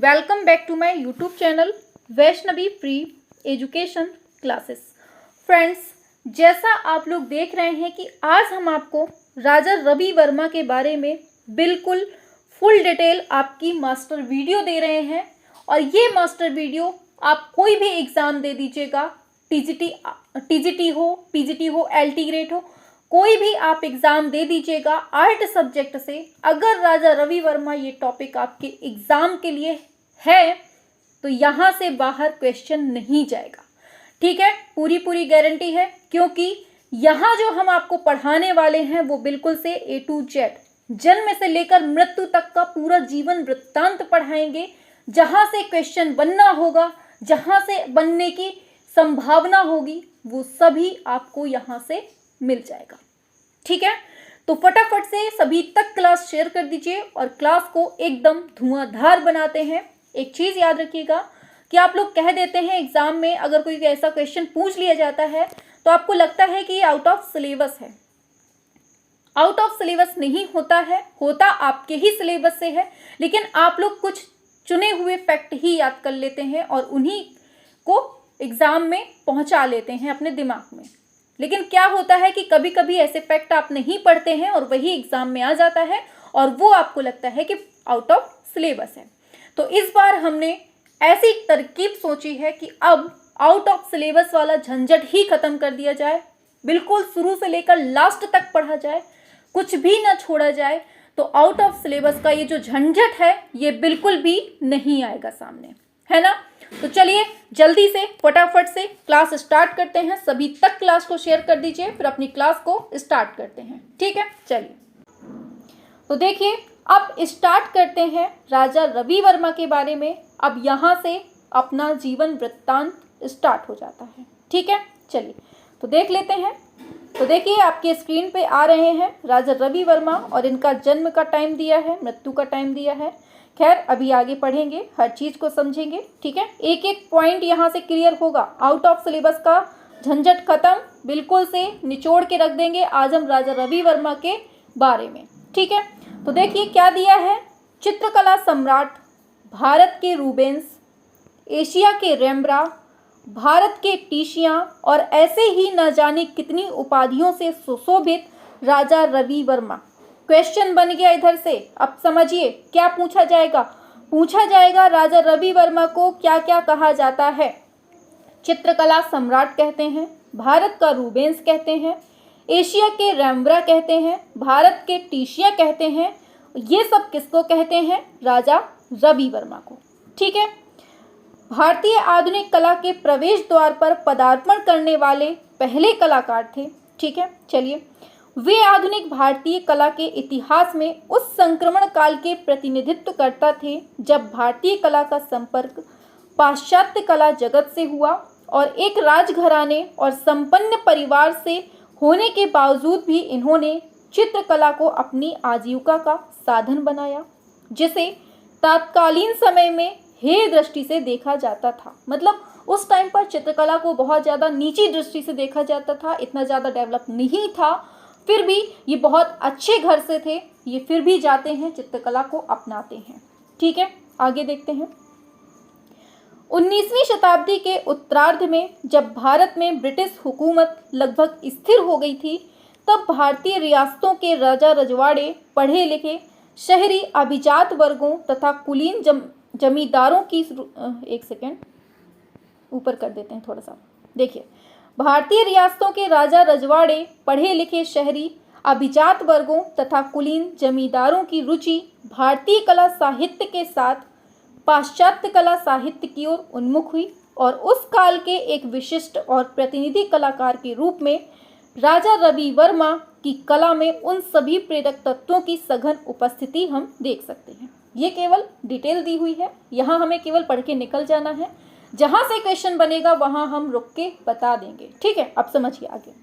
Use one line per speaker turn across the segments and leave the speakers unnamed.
Welcome back to my YouTube channel Vaishnavi pre education classes. Friends, जैसा आप लोग देख रहे हैं कि आज हम आपको राजा रवि वर्मा के बारे में बिल्कुल फुल डिटेल आपकी मास्टर वीडियो दे रहे हैं। और ये मास्टर वीडियो आप कोई भी एग्ज़ाम दे दीजिएगा, टीजीटी हो, पीजीटी हो, एलटी ग्रेड हो, कोई भी आप एग्ज़ाम दे दीजिएगा आर्ट सब्जेक्ट से, अगर राजा रवि वर्मा ये टॉपिक आपके एग्ज़ाम के लिए है तो यहाँ से बाहर क्वेश्चन नहीं जाएगा। ठीक है, पूरी गारंटी है, क्योंकि यहाँ जो हम आपको पढ़ाने वाले हैं वो बिल्कुल से A to Z, जन्म से लेकर मृत्यु तक का पूरा जीवन वृत्तांत पढ़ाएंगे। जहाँ से क्वेश्चन बनना होगा, जहाँ से बनने की संभावना होगी, वो सभी आपको यहाँ से मिल जाएगा। ठीक है, तो फटाफट से सभी तक क्लास शेयर कर दीजिए और क्लास को एकदम धुआंधार बनाते हैं। एक चीज़ याद रखिएगा कि आप लोग कह देते हैं एग्जाम में अगर कोई ऐसा क्वेश्चन पूछ लिया जाता है तो आपको लगता है कि ये आउट ऑफ सिलेबस है। आउट ऑफ सिलेबस नहीं होता है, होता आपके ही सिलेबस से है, लेकिन आप लोग कुछ चुने हुए फैक्ट ही याद कर लेते हैं और उन्हीं को एग्जाम में पहुंचा लेते हैं अपने दिमाग में। लेकिन क्या होता है कि कभी कभी ऐसे फैक्ट आप नहीं पढ़ते हैं और वही एग्जाम में आ जाता है और वो आपको लगता है कि आउट ऑफ सिलेबस है। तो इस बार हमने ऐसी तरकीब सोची है कि अब आउट ऑफ सिलेबस वाला झंझट ही खत्म कर दिया जाए, बिल्कुल शुरू से लेकर लास्ट तक पढ़ा जाए, कुछ भी ना छोड़ा जाए। तो आउट ऑफ सिलेबस का ये जो झंझट है ये बिल्कुल भी नहीं आएगा सामने, है ना। तो चलिए जल्दी से फटाफट से क्लास स्टार्ट करते हैं। सभी तक क्लास को शेयर कर दीजिए, फिर अपनी क्लास को स्टार्ट करते हैं। ठीक है, चलिए तो देखिए अब स्टार्ट करते हैं राजा रवि वर्मा के बारे में। अब यहाँ से अपना जीवन वृत्तांत स्टार्ट हो जाता है। ठीक है, चलिए तो देख लेते हैं। तो देखिए आपके स्क्रीन पे आ रहे हैं राजा रवि वर्मा और इनका जन्म का टाइम दिया है, मृत्यु का टाइम दिया है। खैर अभी आगे पढ़ेंगे, हर चीज़ को समझेंगे। ठीक है, एक एक पॉइंट यहाँ से क्लियर होगा। आउट ऑफ सिलेबस का झंझट खत्म, बिल्कुल से निचोड़ के रख देंगे आज हम राजा रवि वर्मा के बारे में। ठीक है, तो देखिए क्या दिया है। चित्रकला सम्राट, भारत के रूबेंस, एशिया के रेम्ब्रा, भारत के टीशियां और ऐसे ही न जाने कितनी उपाधियों से सुशोभित राजा रवि वर्मा। क्वेश्चन बन गया इधर से। अब समझिए क्या पूछा जाएगा। पूछा जाएगा राजा रवि वर्मा को क्या क्या कहा जाता है। चित्रकला सम्राट कहते हैं, भारत का रूबेंस कहते हैं, एशिया के रेम्ब्रा कहते हैं, भारत के टीशिया कहते हैं। ये सब किसको कहते हैं? राजा रवि वर्मा को। ठीक है, भारतीय आधुनिक कला के प्रवेश द्वार पर पदार्पण करने वाले पहले कलाकार थे। ठीक है, चलिए वे आधुनिक भारतीय कला के इतिहास में उस संक्रमण काल के प्रतिनिधित्व करता थे जब भारतीय कला का संपर्क पाश्चात्य कला जगत से हुआ और एक राजघराने और संपन्न परिवार से होने के बावजूद भी इन्होंने चित्रकला को अपनी आजीविका का साधन बनाया, जिसे तत्कालीन समय में हेय दृष्टि से देखा जाता था। मतलब उस टाइम पर चित्रकला को बहुत ज़्यादा नीची दृष्टि से देखा जाता था, इतना ज़्यादा डेवलप नहीं था। फिर भी ये बहुत अच्छे घर से थे, ये फिर भी जाते हैं चित्रकला को अपनाते हैं। ठीक है, आगे देखते हैं। 19वीं शताब्दी के उत्तरार्ध में जब भारत में ब्रिटिश हुकूमत लगभग स्थिर हो गई थी, तब भारतीय रियासतों के राजा रजवाड़े, पढ़े लिखे शहरी अभिजात वर्गों तथा कुलीन जमींदारों की एक सेकेंड ऊपर कर देते हैं थोड़ा सा। देखिए, भारतीय रियासतों के राजा रजवाड़े, पढ़े लिखे शहरी अभिजात वर्गों तथा कुलीन जमींदारों की रुचि भारतीय कला साहित्य के साथ पाश्चात्य कला साहित्य की ओर उन्मुख हुई और उस काल के एक विशिष्ट और प्रतिनिधि कलाकार के रूप में राजा रवि वर्मा की कला में उन सभी प्रेरक तत्वों की सघन उपस्थिति हम देख सकते हैं। ये केवल डिटेल दी हुई है, यहाँ हमें केवल पढ़ के निकल जाना है। जहाँ से क्वेश्चन बनेगा वहाँ हम रुक के बता देंगे। ठीक है, अब समझिए आगे।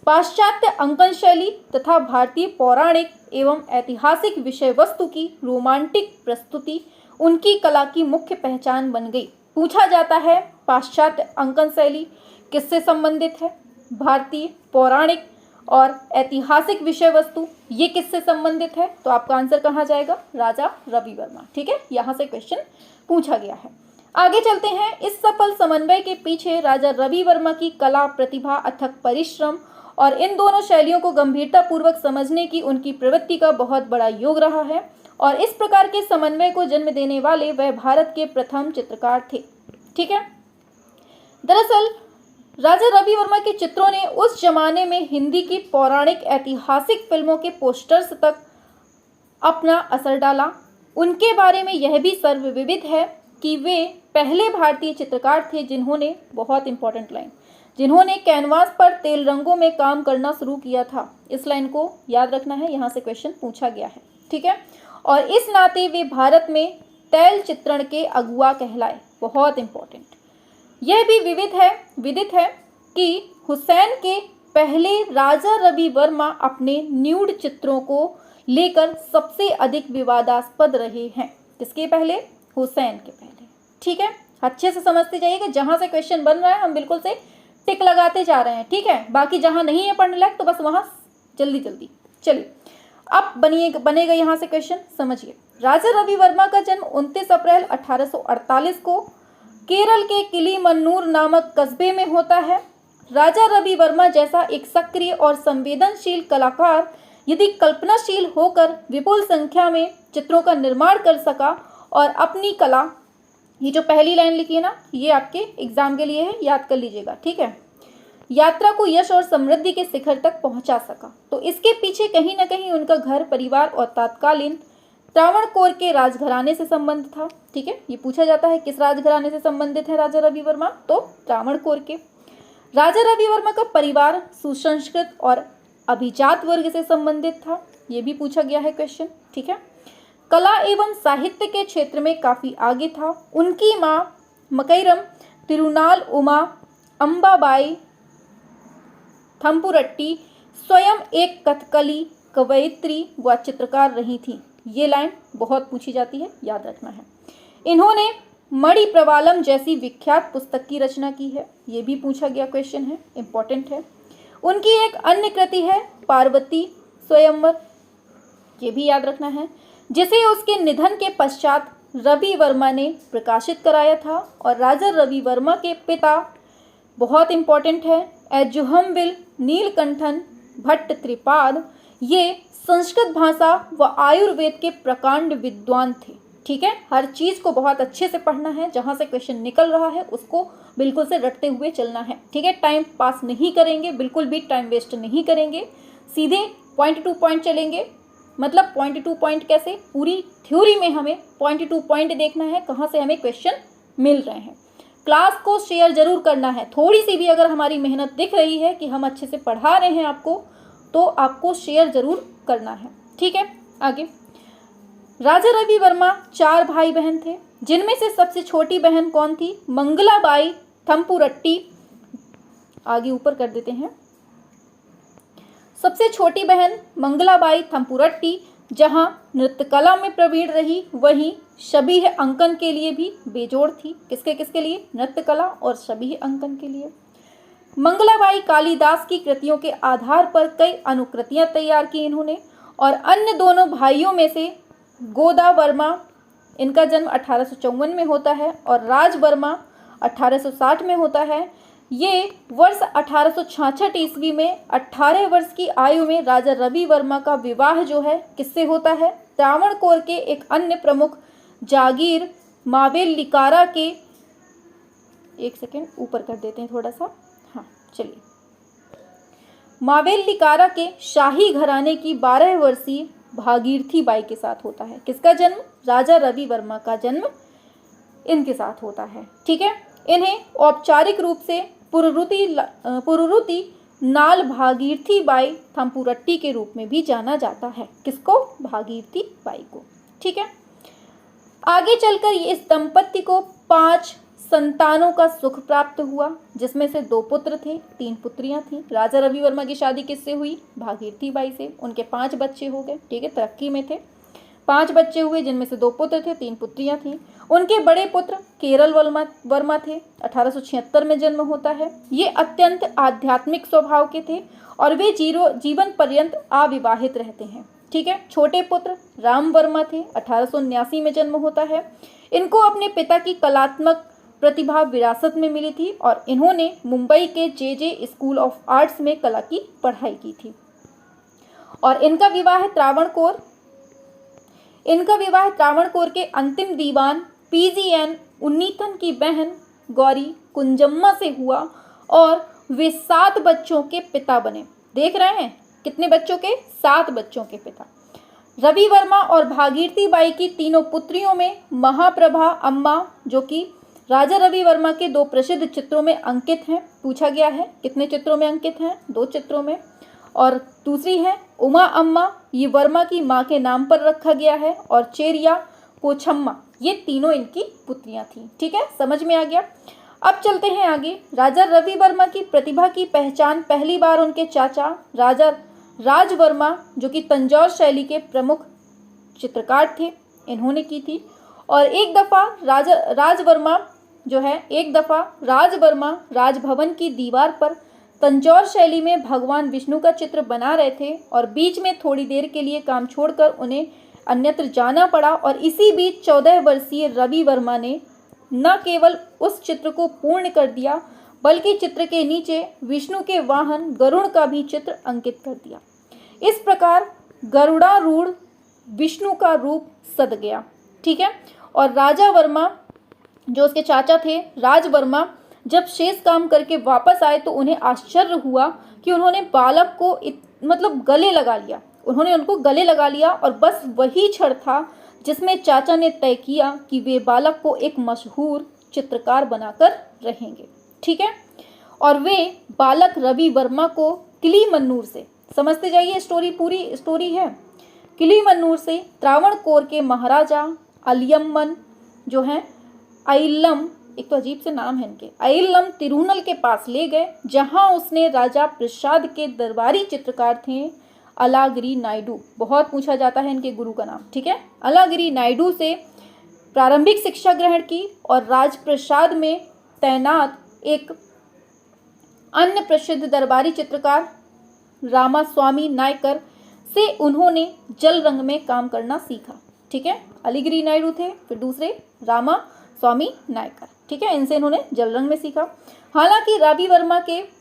पाश्चात्य अंकन शैली तथा भारतीय पौराणिक एवं ऐतिहासिक विषय वस्तु की रोमांटिक प्रस्तुति उनकी कला की मुख्य पहचान बन गई। पूछा जाता है पाश्चात्य अंकन शैली किससे संबंधित है? भारतीय पौराणिक और ऐतिहासिक विषय वस्तु ये किससे संबंधित है? तो आपका आंसर कहाँ जाएगा? राजा रवि वर्मा। ठीक है, यहाँ से क्वेश्चन पूछा गया है। आगे चलते हैं। इस सफल समन्वय के पीछे राजा रवि वर्मा की कला, प्रतिभा, अथक परिश्रम और इन दोनों शैलियों को गंभीरतापूर्वक समझने की उनकी प्रवृत्ति का बहुत बड़ा योग रहा है और इस प्रकार के समन्वय को जन्म देने वाले वह भारत के प्रथम चित्रकार थे। ठीक है। दरअसल राजा रवि वर्मा के चित्रों ने उस जमाने में हिंदी की पौराणिक ऐतिहासिक फिल्मों के पोस्टर्स तक अपना असर डाला। उनके बारे में यह भी सर्वविदित है कि वे पहले भारतीय चित्रकार थे जिन्होंने, बहुत इंपॉर्टेंट लाइन, जिन्होंने कैनवास पर तेल रंगों में काम करना शुरू किया था। इस लाइन को याद रखना है, यहाँ से क्वेश्चन पूछा गया है। ठीक है। और इस नाते वे भारत में तैल चित्रण के अगुआ कहलाए। बहुत इंपॉर्टेंट। यह भी विदित है कि हुसैन के पहले राजा रवि वर्मा अपने न्यूड चित्रों को लेकर सबसे अधिक विवादास्पद रहे हैं। किसके पहले? हुसैन के पहले। ठीक है। अच्छे से समझते जाइए कि जहां से क्वेश्चन बन रहा है हम बिल्कुल से टिक लगाते जा रहे हैं। ठीक है। बाकी जहां नहीं है पढ़ने लायक तो बस वहां जल्दी जल्दी चलिए। अब बनेगा यहाँ से क्वेश्चन, समझिए। राजा रवि वर्मा का जन्म 29 अप्रैल 1848 को केरल के किलीमन्नूर नामक कस्बे में होता है। राजा रवि वर्मा जैसा एक सक्रिय और संवेदनशील कलाकार यदि कल्पनाशील होकर विपुल संख्या में चित्रों का निर्माण कर सका और अपनी कला, ये जो पहली लाइन लिखी है ना, ये आपके एग्जाम के लिए है, याद कर लीजिएगा। ठीक है। यात्रा को यश और समृद्धि के शिखर तक पहुंचा सका, तो इसके पीछे कहीं ना कहीं उनका घर परिवार और तत्कालीन त्रावणकोर के राजघराने से संबंध था। ठीक है। ये पूछा जाता है किस राजघराने से संबंधित है राजा रवि वर्मा, तो त्रावणकोर के। राजा रवि वर्मा का परिवार सुसंस्कृत और अभिजात वर्ग से संबंधित था। ये भी पूछा गया है क्वेश्चन। ठीक है। कला एवं साहित्य के क्षेत्र में काफी आगे था। उनकी माँ मकईरम तिरुनाल उमा अंबाबाई थम्पुरट्टी स्वयं एक कथकली कवयित्री व चित्रकार रही थी। ये लाइन बहुत पूछी जाती है, याद रखना है। इन्होंने मणि प्रवालम जैसी विख्यात पुस्तक की रचना की है। ये भी पूछा गया क्वेश्चन है, इंपॉर्टेंट है। उनकी एक अन्य कृति है पार्वती स्वयंवर, ये भी याद रखना है, जिसे उसके निधन के पश्चात रवि वर्मा ने प्रकाशित कराया था। और राजा रवि वर्मा के पिता, बहुत इंपॉर्टेंट है, एजुहमविल नीलकंठन भट्ट त्रिपाद, ये संस्कृत भाषा व आयुर्वेद के प्रकांड विद्वान थे। ठीक है। हर चीज़ को बहुत अच्छे से पढ़ना है, जहाँ से क्वेश्चन निकल रहा है उसको बिल्कुल से रटते हुए चलना है। ठीक है। टाइम पास नहीं करेंगे, बिल्कुल भी टाइम वेस्ट नहीं करेंगे, सीधे पॉइंट टू पॉइंट चलेंगे। मतलब पॉइंट टू पॉइंट कैसे, पूरी थ्योरी में हमें पॉइंट टू पॉइंट देखना है, कहाँ से हमें क्वेश्चन मिल रहे हैं। क्लास को शेयर जरूर करना है। थोड़ी सी भी अगर हमारी मेहनत दिख रही है कि हम अच्छे से पढ़ा रहे हैं आपको, तो आपको शेयर जरूर करना है। ठीक है। आगे, राजा रवि वर्मा 4 भाई बहन थे, जिनमें से सबसे छोटी बहन कौन थी? मंगलाबाई थम्पुरट्टी। आगे ऊपर कर देते हैं। सबसे छोटी बहन मंगलाबाई थम्पुरट्टी जहां नृत्य कला में प्रवीण रही, वहीं शबीह अंकन के लिए भी बेजोड़ थी। किसके लिए? नृत्य कला और शबीह अंकन के लिए। मंगलाबाई कालिदास की कृतियों के आधार पर कई अनुकृतियां तैयार की इन्होंने। और अन्य दोनों भाइयों में से गोदा वर्मा, इनका जन्म 1854 में होता है, और राज वर्मा 1860 में होता है। ये वर्ष 1866 ईस्वी में 18 वर्ष की आयु में राजा रवि वर्मा का विवाह जो है किससे होता है? त्रावणकोर के एक अन्य प्रमुख जागीर मावेल्लिकारा के, एक सेकेंड ऊपर कर देते हैं थोड़ा सा, हाँ चलिए, मावेल्लिकारा के शाही घराने की 12 वर्षीय भागीरथी बाई के साथ होता है। किसका जन्म? राजा रवि वर्मा का जन्म इनके साथ होता है। ठीक है। इन्हें औपचारिक रूप से पुरुरुति नाल भागीरथी बाई थम्पुरट्टी के रूप में भी जाना जाता है। किसको? भागीरथी बाई को। ठीक है। आगे चलकर इस दंपत्ति को 5 संतानों का सुख प्राप्त हुआ, जिसमें से 2 पुत्र थे, 3 पुत्रियां थीं। राजा रवि वर्मा की शादी किससे हुई? भागीरथी बाई से। उनके 5 बच्चे हो गए। ठीक है। तरक्की में थे। 5 बच्चे हुए, जिनमें से 2 पुत्र थे, 3 पुत्रियां थीं। उनके बड़े पुत्र केरल वर्मा थे। 1876 में जन्म होता है। ये अत्यंत आध्यात्मिक स्वभाव के थे और वे जीवन पर्यंत अविवाहित रहते हैं। ठीक है। छोटे पुत्र राम वर्मा थे। 1879 में जन्म होता है। इनको अपने पिता की कलात्मक प्रतिभा विरासत में मिली थी और इन्होंने मुंबई के जे स्कूल ऑफ आर्ट्स में कला की पढ़ाई की थी। और इनका विवाह त्रावणकोर के अंतिम दीवान PGN उन्नीथन की बहन गौरी कुंजम्मा से हुआ और वे 7 बच्चों के पिता बने। देख रहे हैं कितने बच्चों के? 7 बच्चों के पिता। रवि वर्मा और भागीरथी बाई की तीनों पुत्रियों में महाप्रभा अम्मा, जो कि राजा रवि वर्मा के 2 प्रसिद्ध चित्रों में अंकित हैं, पूछा गया है कितने चित्रों में अंकित हैं? 2 चित्रों में। और दूसरी है उमा अम्मा, ये वर्मा की माँ के नाम पर रखा गया है, और चेरिया पोछम्मा, ये तीनों इनकी पुत्रियां थीं। ठीक है, समझ में आ गया। अब चलते हैं आगे। राजा रवि वर्मा की प्रतिभा की पहचान पहली बार उनके चाचा राजा राज वर्मा, जो कि तंजौर शैली के प्रमुख चित्रकार थे, इन्होंने की थी। और एक दफ़ा राजवर्मा राजभवन की दीवार पर तंजौर शैली में भगवान विष्णु का चित्र बना रहे थे और बीच में थोड़ी देर के लिए काम छोड़कर उन्हें अन्यत्र जाना पड़ा। और इसी बीच 14 वर्षीय रवि वर्मा ने न केवल उस चित्र को पूर्ण कर दिया, बल्कि चित्र के नीचे विष्णु के वाहन गरुड़ का भी चित्र अंकित कर दिया। इस प्रकार गरुड़ारूढ़ विष्णु का रूप सद गया। ठीक है, और राजा वर्मा, जो उसके चाचा थे राज वर्मा, जब शेष काम करके वापस आए तो उन्हें आश्चर्य हुआ कि उन्होंने बालक को गले लगा लिया। उन्होंने उनको गले लगा लिया और बस वही क्षण था जिसमें चाचा ने तय किया कि वे बालक को एक मशहूर चित्रकार बनाकर रहेंगे। ठीक है, और वे बालक रवि वर्मा को किलीमन्नूर से, समझते जाइए स्टोरी, पूरी स्टोरी है, किलीमन्नूर से त्रावणकोर के महाराजा अलियम्मन जो हैं अयिल्लम, एक तो अजीब से नाम है इनके, अयिल्लम तिरुनल के पास ले गए, जहां उसने राजा प्रसाद के दरबारी चित्रकार थे अलागिरी नायडू, बहुत पूछा जाता है इनके गुरु का नाम। ठीक है, अलागिरी नायडू से प्रारंभिक शिक्षा ग्रहण की और राजप्रसाद में तैनात एक अन्य प्रसिद्ध दरबारी चित्रकार रामास्वामी नायकर से उन्होंने जल रंग में काम करना सीखा। ठीक है, अलागिरी नायडू थे, फिर दूसरे रामास्वामी नायकर। ठीक है, इनसे इन्होंने जल रंग में सीखा। हालांकि रवि वर्मा के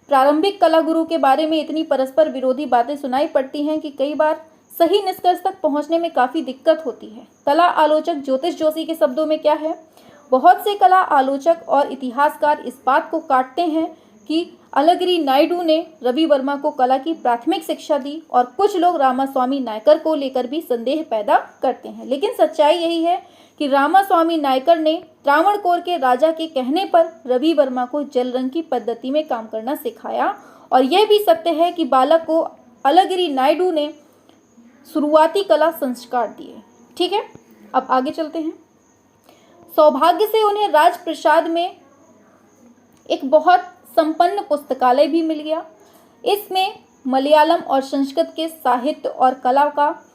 प्रारंभिक कला गुरु के बारे में इतनी परस्पर विरोधी बातें सुनाई पड़ती हैं कि कई बार सही निष्कर्ष तक पहुंचने में काफ़ी दिक्कत होती है। कला आलोचक ज्योतिष जोशी के शब्दों में क्या है, बहुत से कला आलोचक और इतिहासकार इस बात को काटते हैं कि अलागिरी नायडू ने रवि वर्मा को कला की प्राथमिक शिक्षा दी और कुछ लोग रामास्वामी नायकर को लेकर भी संदेह पैदा करते हैं। लेकिन सच्चाई यही है कि रामास्वामी नायकर ने त्रावणकोर के राजा के कहने पर रवि वर्मा को जल रंग की पद्धति में काम करना सिखाया। और यह भी सत्य है कि बालक को अलागिरी नायडू ने शुरुआती कला संस्कार दिए। ठीक है, अब आगे चलते हैं। सौभाग्य से उन्हें राजप्रसाद में एक बहुत संपन्न पुस्तकालय भी मिल गया। इसमें मलयालम और संस्कृत के साहित्य और कला का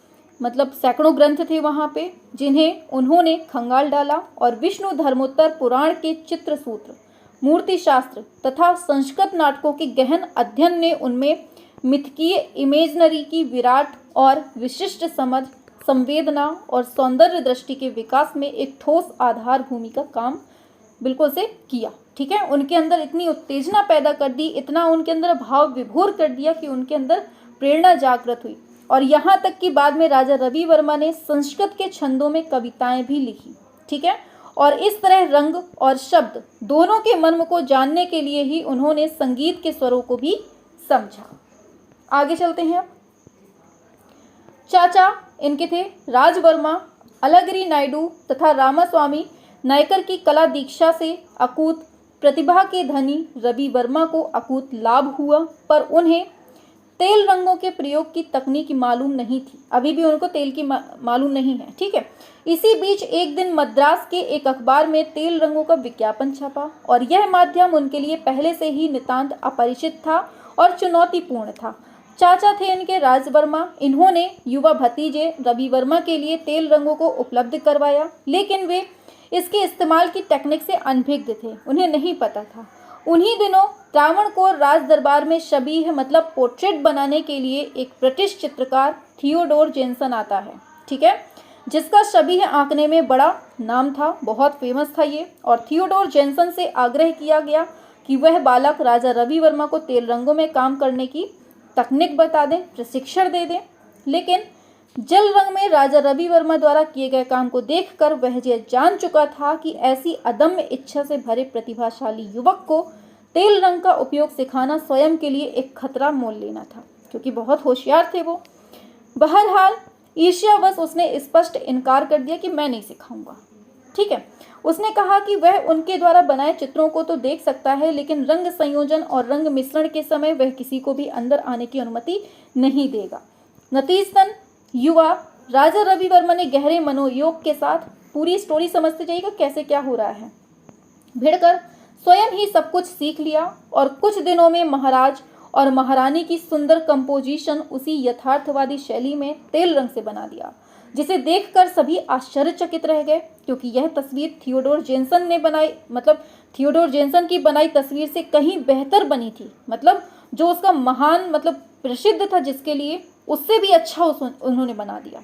सैकड़ों ग्रंथ थे वहाँ पे, जिन्हें उन्होंने खंगाल डाला और विष्णु धर्मोत्तर पुराण के चित्र सूत्र, मूर्ति शास्त्र तथा संस्कृत नाटकों के गहन अध्ययन ने उनमें मिथकीय इमेजनरी की विराट और विशिष्ट समझ, संवेदना और सौंदर्य दृष्टि के विकास में एक ठोस आधार भूमि का काम बिल्कुल से किया। ठीक है, उनके अंदर इतनी उत्तेजना पैदा कर दी, इतना उनके अंदर भाव विभोर कर दिया कि उनके अंदर प्रेरणा जागृत हुई। और यहाँ तक कि बाद में राजा रवि वर्मा ने संस्कृत के छंदों में कविताएं भी लिखी। ठीक है, और इस तरह रंग और शब्द दोनों के मर्म को जानने के लिए ही उन्होंने संगीत के स्वरों को भी समझा। आगे चलते हैं। चाचा इनके थे राज वर्मा, अलागिरी नायडू तथा रामास्वामी नायकर की कला दीक्षा से अकूत प्रतिभा के धनी रवि वर्मा को अकूत लाभ हुआ, पर उन्हें तेल रंगों के प्रयोग की तकनीक मालूम नहीं थी। अभी भी उनको तेल की मालूम नहीं है। ठीक है, इसी बीच एक दिन मद्रास के एक अखबार में तेल रंगों का विज्ञापन छपा और यह माध्यम उनके लिए पहले से ही नितांत अपरिचित था और चुनौतीपूर्ण था। चाचा थे इनके राज वर्मा, इन्होंने युवा भतीजे रवि वर्मा के लिए तेल रंगों को उपलब्ध करवाया, लेकिन वे इसके इस्तेमाल की टेक्निक से अनभिज्ञ थे, उन्हें नहीं पता था। उन्हीं दिनों त्रावणकोर राज दरबार में शबीह पोर्ट्रेट बनाने के लिए एक ब्रिटिश चित्रकार थियोडोर जेनसन आता है। ठीक है, जिसका शबीह आंकने में बड़ा नाम था, बहुत फेमस था ये। और थियोडोर जेनसन से आग्रह किया गया कि वह बालक राजा रवि वर्मा को तेल रंगों में काम करने की तकनीक बता दें, प्रशिक्षण दे दें। लेकिन जल रंग में राजा रवि वर्मा द्वारा किए गए काम को देखकर वह यह जान चुका था कि ऐसी अदम्य इच्छा से भरे प्रतिभाशाली युवक को तेल रंग का उपयोग सिखाना स्वयं के लिए एक खतरा मोल लेना था, क्योंकि बहुत होशियार थे वो। बहरहाल ईर्ष्यावश उसने स्पष्ट इनकार कर दिया कि मैं नहीं सिखाऊंगा। ठीक है, उसने कहा कि वह उनके द्वारा बनाए चित्रों को तो देख सकता है, लेकिन रंग संयोजन और रंग मिश्रण के समय वह किसी को भी अंदर आने की अनुमति नहीं देगा। नतीजतन युवा राजा रवि वर्मा ने गहरे मनोयोग के साथ, पूरी स्टोरी समझते जाइएगा कैसे क्या हो रहा है, भिड़कर स्वयं ही सब कुछ सीख लिया और कुछ दिनों में महाराज और महारानी की सुंदर कंपोजिशन उसी यथार्थवादी शैली में तेल रंग से बना दिया, जिसे देखकर सभी आश्चर्यचकित रह गए, क्योंकि यह तस्वीर थियोडोर जेनसन ने बनाई, मतलब थियोडोर जेनसन की बनाई तस्वीर से कहीं बेहतर बनी थी। मतलब जो उसका महान, मतलब प्रसिद्ध था जिसके लिए, उससे भी अच्छा उन्होंने बना दिया।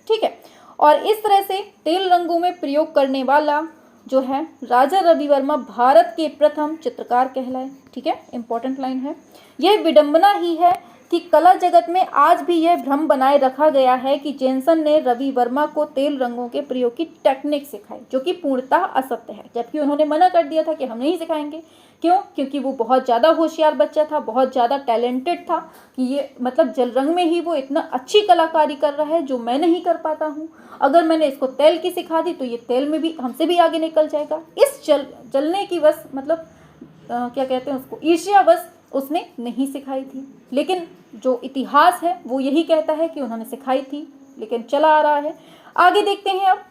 ठीक है, और इस तरह से तेल रंगों में प्रयोग करने वाला जो है राजा रवि वर्मा भारत के प्रथम चित्रकार कहलाए। ठीक है, इंपॉर्टेंट लाइन है। यह विडंबना ही है कि कला जगत में आज भी यह भ्रम बनाए रखा गया है कि जेनसन ने रवि वर्मा को तेल रंगों के प्रयोग की टेक्निक सिखाई, जो कि पूर्णतः असत्य है, जबकि उन्होंने मना कर दिया था कि हम नहीं सिखाएंगे। क्यों? क्योंकि वो बहुत ज़्यादा होशियार बच्चा था, बहुत ज़्यादा टैलेंटेड था कि ये मतलब जल रंग में ही वो इतना अच्छी कलाकारी कर रहा है जो मैं नहीं कर पाता हूँ। अगर मैंने इसको तेल की सिखा दी तो ये तेल में भी हमसे भी आगे निकल जाएगा। इस जलने की बस मतलब क्या कहते हैं उसको, ईर्ष्यावश उसने नहीं सिखाई थी। लेकिन जो इतिहास है वो यही कहता है कि उन्होंने सिखाई थी, लेकिन चला आ रहा है। आगे देखते हैं अब।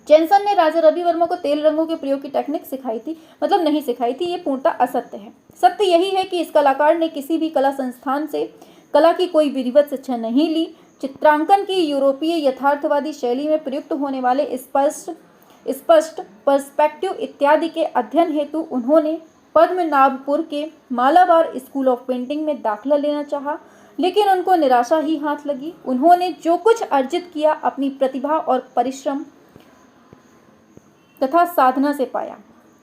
जेनसन ने राजा रवि वर्मा को तेल रंगों के प्रयोग की टेक्निक सिखाई थी, मतलब नहीं सिखाई थी, ये पूर्णतः असत्य है। सत्य यही है कि इस कलाकार ने किसी भी कला संस्थान से कला की कोई विधिवत शिक्षा नहीं ली। चित्रांकन की यूरोपीय यथार्थवादी शैली में प्रयुक्त होने वाले स्पष्ट पर्सपेक्टिव इत्यादि के अध्ययन हेतु उन्होंने पद्मनाभपुर के मालाबार स्कूल ऑफ पेंटिंग में दाखिला लेना चाहा, लेकिन उनको निराशा ही हाथ लगी। उन्होंने जो कुछ अर्जित किया अपनी प्रतिभा और परिश्रम तथा साधना से पाया।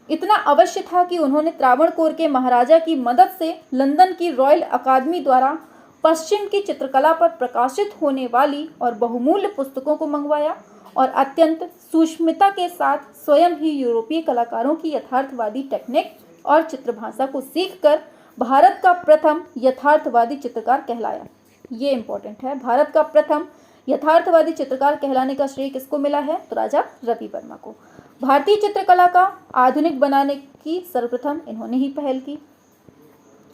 इतना अवश्य था कि उन्होंने त्रावणकोर के महाराजा की मदद से लंदन की रॉयल अकादमी द्वारा पश्चिम की चित्रकला पर प्रकाशित होने वाली और बहुमूल्य पुस्तकों को मंगवाया और अत्यंत सूक्ष्मता के साथ स्वयं ही यूरोपीय कलाकारों की यथार्थवादी टेक्निक और चित्रभाषा को सीखकर भारत का प्रथम यथार्थवादी चित्रकार कहलाया। ये इंपॉर्टेंट है, भारत का प्रथम यथार्थवादी चित्रकार कहलाने का श्रेय किसको मिला है? तो राजा रवि वर्मा को। भारतीय चित्रकला का आधुनिक बनाने की सर्वप्रथम इन्होंने ही पहल की।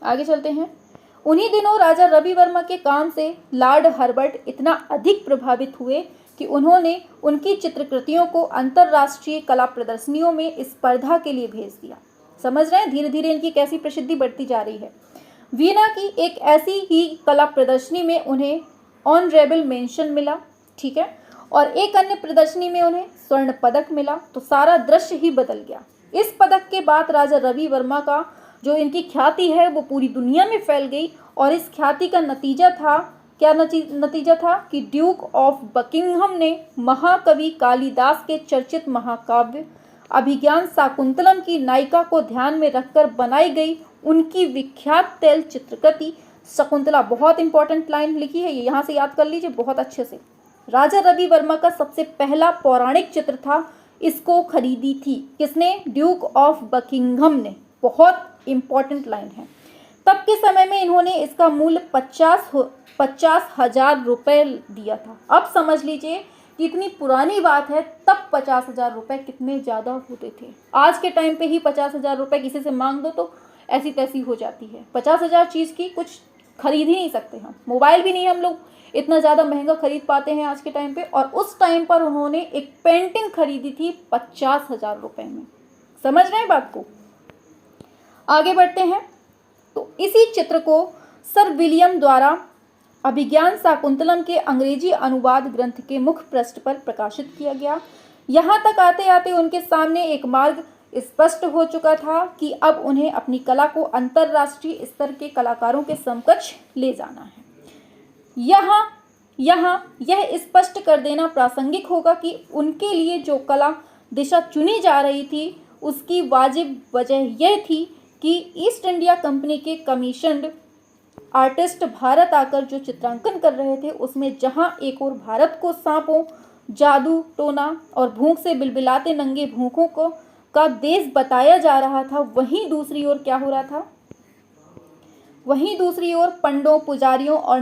आगे चलते हैं। उन्हीं दिनों राजा रवि वर्मा के काम से लॉर्ड हर्बर्ट इतना अधिक प्रभावित हुए कि उन्होंने उनकी चित्रकृतियों को अंतर्राष्ट्रीय कला प्रदर्शनियों में स्पर्धा के लिए भेज दिया। समझ रहे हैं धीरे धीरे इनकी कैसी प्रसिद्धि बढ़ती जा रही है। वीना की एक ऐसी ही कला प्रदर्शनी में उन्हें ऑनरेबल मेंशन मिला, ठीक है, और एक अन्य प्रदर्शनी में उन्हें स्वर्ण पदक मिला। तो सारा दृश्य ही बदल गया। इस पदक के बाद राजा रवि वर्मा का जो इनकी ख्याति है वो पूरी दुनिया में फैल गई, और इस ख्याति का नतीजा था, क्या नतीजा था कि ड्यूक ऑफ बकिंघम ने महाकवि कालिदास के चर्चित महाकाव्य अभिज्ञान शाकुंतलम की नायिका को ध्यान में रखकर बनाई गई उनकी विख्यात तेल चित्रकृति शकुंतला, बहुत इंपॉर्टेंट लाइन लिखी है, ये यहाँ से याद कर लीजिए बहुत अच्छे से। राजा रवि वर्मा का सबसे पहला पौराणिक चित्र था, इसको खरीदी थी किसने? ड्यूक ऑफ बकिंघम ने। बहुत इंपॉर्टेंट लाइन है। तब के समय में इन्होंने इसका मूल्य 50,000 रुपये दिया था। अब समझ लीजिए कि इतनी पुरानी बात है, तब 50,000 रुपये कितने ज़्यादा होते थे। आज के टाइम पे ही 50,000 रुपये किसी से मांग दो तो ऐसी तैसी हो जाती है। 50,000 चीज़ की कुछ खरीद ही नहीं सकते हम। मोबाइल भी नहीं हम लोग इतना ज़्यादा महंगा खरीद पाते हैं आज के टाइम पे, और उस टाइम पर उन्होंने एक पेंटिंग खरीदी थी 50,000 रुपये में। समझ रहे हैं बात को? आगे बढ़ते हैं। तो इसी चित्र को सर विलियम द्वारा अभिज्ञान शाकुंतलम के अंग्रेजी अनुवाद ग्रंथ के मुख्य पृष्ठ पर प्रकाशित किया गया। यहाँ तक आते आते उनके सामने एक मार्ग स्पष्ट हो चुका था कि अब उन्हें अपनी कला को अंतर्राष्ट्रीय स्तर के कलाकारों के समकक्ष ले जाना है। यहाँ यहाँ यह स्पष्ट कर देना प्रासंगिक होगा कि उनके लिए जो कला दिशा चुनी जा रही थी उसकी वाजिब वजह यह थी कि ईस्ट इंडिया कंपनी के कमीशन्ड आर्टिस्ट भारत आकर जो चित्रांकन कर रहे थे उसमें जहाँ एक ओर भारत को सांपों, जादू टोना और भूख से बिलबिलाते नंगे भूखों को का देश बताया जा रहा था, वहीं दूसरी ओर क्या हो रहा था, वहीं दूसरी ओर पंडों, पुजारियों और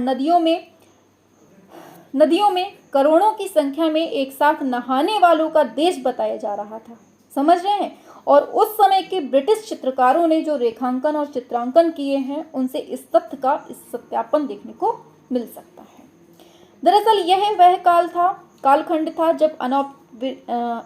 नदियों में करोड़ों की संख्या में एक साथ नहाने वालों का देश बताया जा रहा था। समझ रहे हैं? और उस समय के ब्रिटिश चित्रकारों ने जो रेखांकन और चित्रांकन किए हैं उनसे इस तथ्य का सत्यापन देखने को मिल सकता है। दरअसल यह वह कालखंड था जब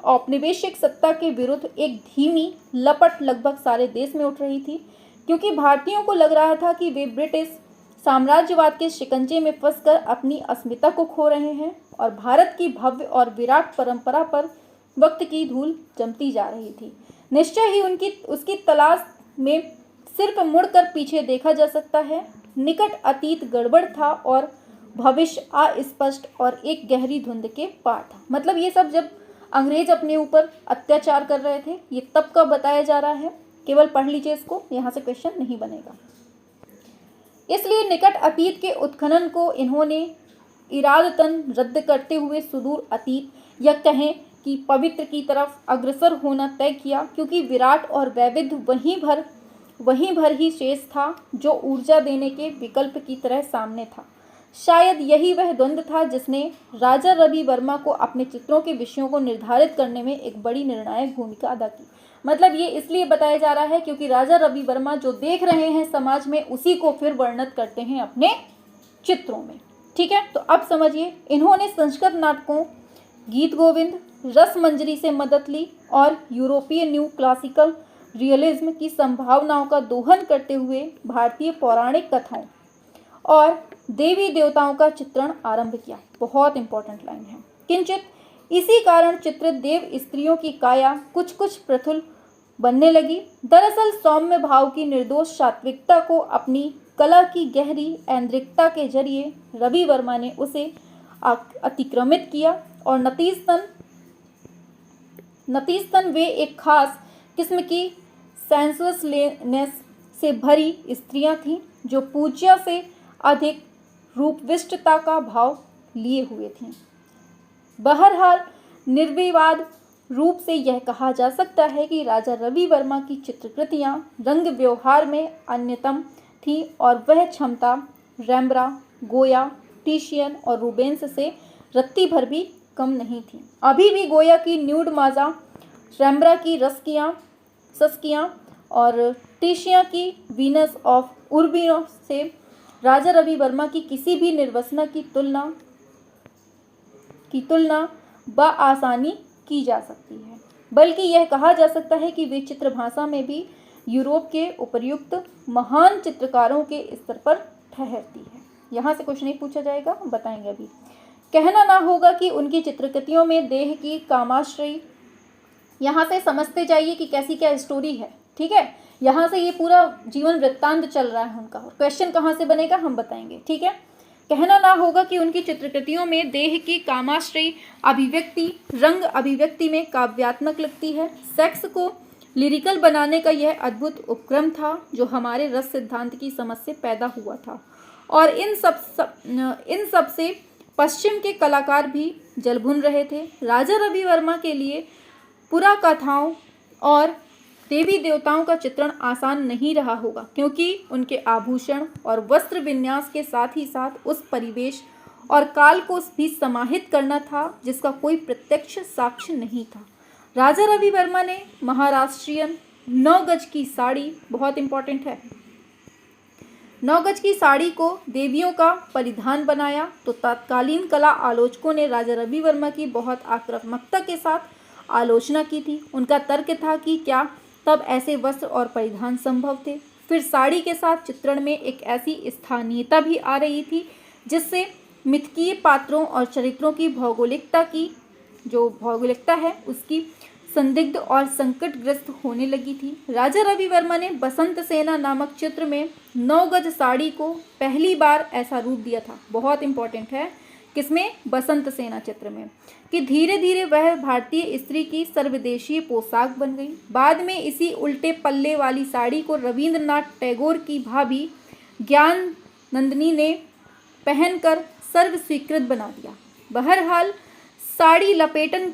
औपनिवेशिक सत्ता के विरुद्ध एक धीमी लपट लगभग सारे देश में उठ रही थी, क्योंकि भारतीयों को लग रहा था कि वे ब्रिटिश साम्राज्यवाद के शिकंजे में फंसकर अपनी अस्मिता को खो रहे हैं और भारत की भव्य और विराट परंपरा पर वक्त की धूल जमती जा रही थी। निश्चय ही उसकी तलाश में सिर्फ मुड़कर पीछे देखा जा सकता है। निकट अतीत गड़बड़ था और भविष्य अस्पष्ट और एक गहरी धुंध के पार था। मतलब ये सब जब अंग्रेज अपने ऊपर अत्याचार कर रहे थे, ये तब का बताया जा रहा है। केवल पढ़ लीजिए इसको, यहाँ से क्वेश्चन नहीं बनेगा। इसलिए निकट अतीत के उत्खनन को इन्होंने इरादतन रद्द करते हुए सुदूर अतीत या कहें कि पवित्र की तरफ अग्रसर होना तय किया, क्योंकि विराट और वैविध्य वहीं भर ही शेष था जो ऊर्जा देने के विकल्प की तरह सामने था। शायद यही वह द्वंद्व था जिसने राजा रवि वर्मा को अपने चित्रों के विषयों को निर्धारित करने में एक बड़ी निर्णायक भूमिका अदा की। मतलब ये इसलिए बताया जा रहा है क्योंकि राजा रवि वर्मा जो देख रहे हैं समाज में उसी को फिर वर्णित करते हैं अपने चित्रों में। ठीक है, तो अब समझिए, इन्होंने संस्कृत नाटकों, गीत गोविंद, रस मंजरी से मदद ली और यूरोपीय न्यू क्लासिकल रियलिज्म की संभावनाओं का दोहन करते हुए भारतीय पौराणिक कथाओं और देवी देवताओं का चित्रण आरंभ किया। बहुत इंपॉर्टेंट लाइन है। किंचित इसी कारण चित्रित देव स्त्रियों की काया कुछ कुछ प्रफुल्ल बनने लगी। दरअसल सौम्य भाव की निर्दोष सात्विकता को अपनी कला की गहरी ऐन्द्रिकता के जरिए रवि वर्मा ने उसे अतिक्रमित किया और नतीजतन वे एक खास किस्म की सेंसुअसनेस से भरी स्त्रियां थीं जो पूज्य से अधिक रूपविष्टता का भाव लिए हुए थीं। बहरहाल निर्विवाद रूप से यह कहा जा सकता है कि राजा रवि वर्मा की चित्रकृतियां रंग व्यवहार में अन्यतम थीं और वह क्षमता रैम्ब्रा, गोया, टिशियन और रूबेंस से रत्ती भर भी कम नहीं थी। अभी भी गोया की न्यूड माजा, रैम्ब्रा की सस्कियां और टिशिया की वीनस ऑफ उर्बिनो से राजा रवि वर्मा की किसी भी निर्वसना की तुलना बआसानी की जा सकती है। बल्कि यह कहा जा सकता है कि वे चित्रभाषा में भी यूरोप के उपर्युक्त महान चित्रकारों के स्तर पर ठहरती है। यहाँ से कुछ नहीं पूछा जाएगा, बताएंगे अभी। कहना ना होगा कि उनकी चित्रकृतियों में देह की कामाश्रयी, यहाँ से समझते जाइए कि कैसी क्या स्टोरी है। ठीक है, यहाँ से ये पूरा जीवन वृत्तांत चल रहा है उनका। क्वेश्चन कहाँ से बनेगा हम बताएंगे। ठीक है, कहना ना होगा कि उनकी चित्रकृतियों में देह की कामाश्रयी अभिव्यक्ति रंग अभिव्यक्ति में काव्यात्मक लगती है। सेक्स को लिरिकल बनाने का यह अद्भुत उपक्रम था जो हमारे रस सिद्धांत की समझ से पैदा हुआ था और इन सब से पश्चिम के कलाकार भी जलभुन रहे थे। राजा रवि वर्मा के लिए पुरा कथाओं और देवी देवताओं का चित्रण आसान नहीं रहा होगा, क्योंकि उनके आभूषण और वस्त्र विन्यास के साथ ही साथ उस परिवेश और काल को भी समाहित करना था जिसका कोई प्रत्यक्ष साक्ष्य नहीं था। राजा रवि वर्मा ने महाराष्ट्रियन 9 गज की साड़ी, बहुत इंपॉर्टेंट है, 9 गज की साड़ी को देवियों का परिधान बनाया तो तत्कालीन कला आलोचकों ने राजा रवि वर्मा की बहुत आक्रामकता के साथ आलोचना की थी। उनका तर्क था कि क्या तब ऐसे वस्त्र और परिधान संभव थे। फिर साड़ी के साथ चित्रण में एक ऐसी स्थानीयता भी आ रही थी जिससे मिथकीय पात्रों और चरित्रों की भौगोलिकता है उसकी संदिग्ध और संकटग्रस्त होने लगी थी। राजा रवि वर्मा ने बसंत सेना नामक चित्र में 9 गज साड़ी को पहली बार ऐसा रूप दिया था। बहुत इंपॉर्टेंट है किसमें? बसंत सेना चित्र में, कि धीरे धीरे वह भारतीय स्त्री की सर्वदेशीय पोशाक बन गई। बाद में इसी उल्टे पल्ले वाली साड़ी को रविंद्रनाथ टैगोर की भाभी ज्ञाननंदिनी ने पहनकर सर्व स्वीकृत बना दिया। बहरहाल साड़ी लपेटन